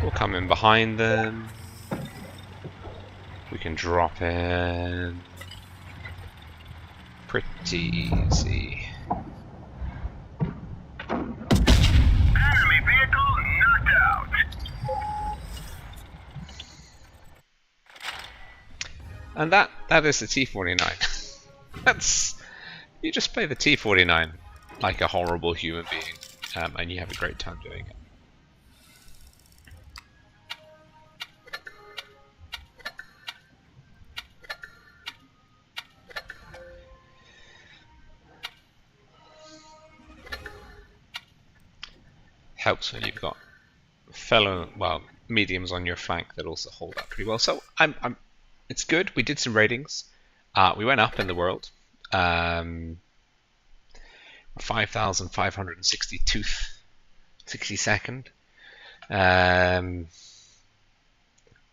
We'll come in behind them. We can drop in pretty easy. Enemy vehicle knocked out. And that is the T49. That's, you just play the T49 like a horrible human being, and you have a great time doing it. Helps when you've got fellow, well, mediums on your flank that also hold up pretty well. So it's good. We did some ratings. We went up in the world. 5,562nd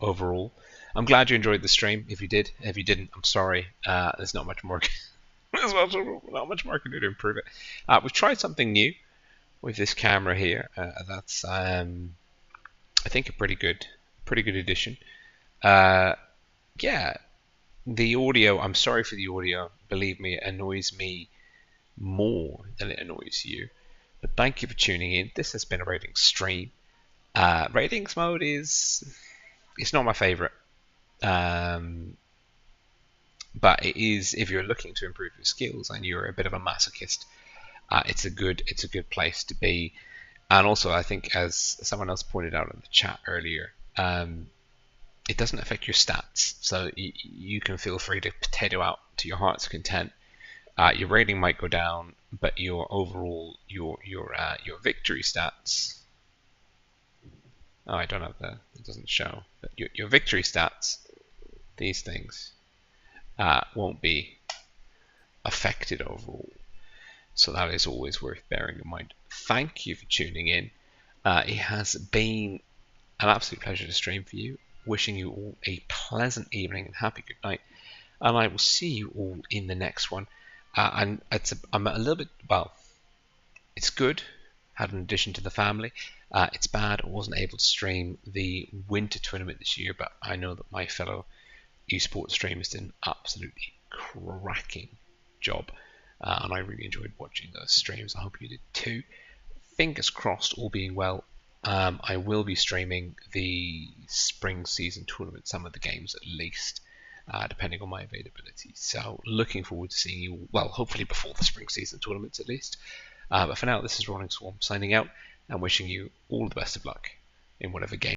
overall. I'm glad you enjoyed the stream. If you did, if you didn't, I'm sorry. There's not much more. There's not much more I can do to improve it. We've tried something new with this camera here. That's I think a pretty good addition. Yeah, the audio, I'm sorry for the audio, believe me, it annoys me more than it annoys you, but thank you for tuning in. This has been a ratings stream. Ratings mode is, it's not my favorite. But it is, if you're looking to improve your skills and you're a bit of a masochist, it's a good place to be. And also, I think, as someone else pointed out in the chat earlier, it doesn't affect your stats, so you can feel free to potato out to your heart's content. Your rating might go down, but your overall your victory stats. Oh, I don't have it doesn't show. But your victory stats, these things, won't be affected overall. So that is always worth bearing in mind. Thank you for tuning in. It has been an absolute pleasure to stream for you. Wishing you all a pleasant evening and happy good night. And I will see you all in the next one. And I'm a little bit, well, it's good. Had an addition to the family. It's bad I wasn't able to stream the winter tournament this year, but I know that my fellow esports streamers did an absolutely cracking job. And I really enjoyed watching those streams. I hope you did too. Fingers crossed, all being well. I will be streaming the spring season tournament, some of the games at least, depending on my availability. So looking forward to seeing you, well, hopefully before the spring season tournaments at least. But for now, this is Rolling Swarm signing out and wishing you all the best of luck in whatever game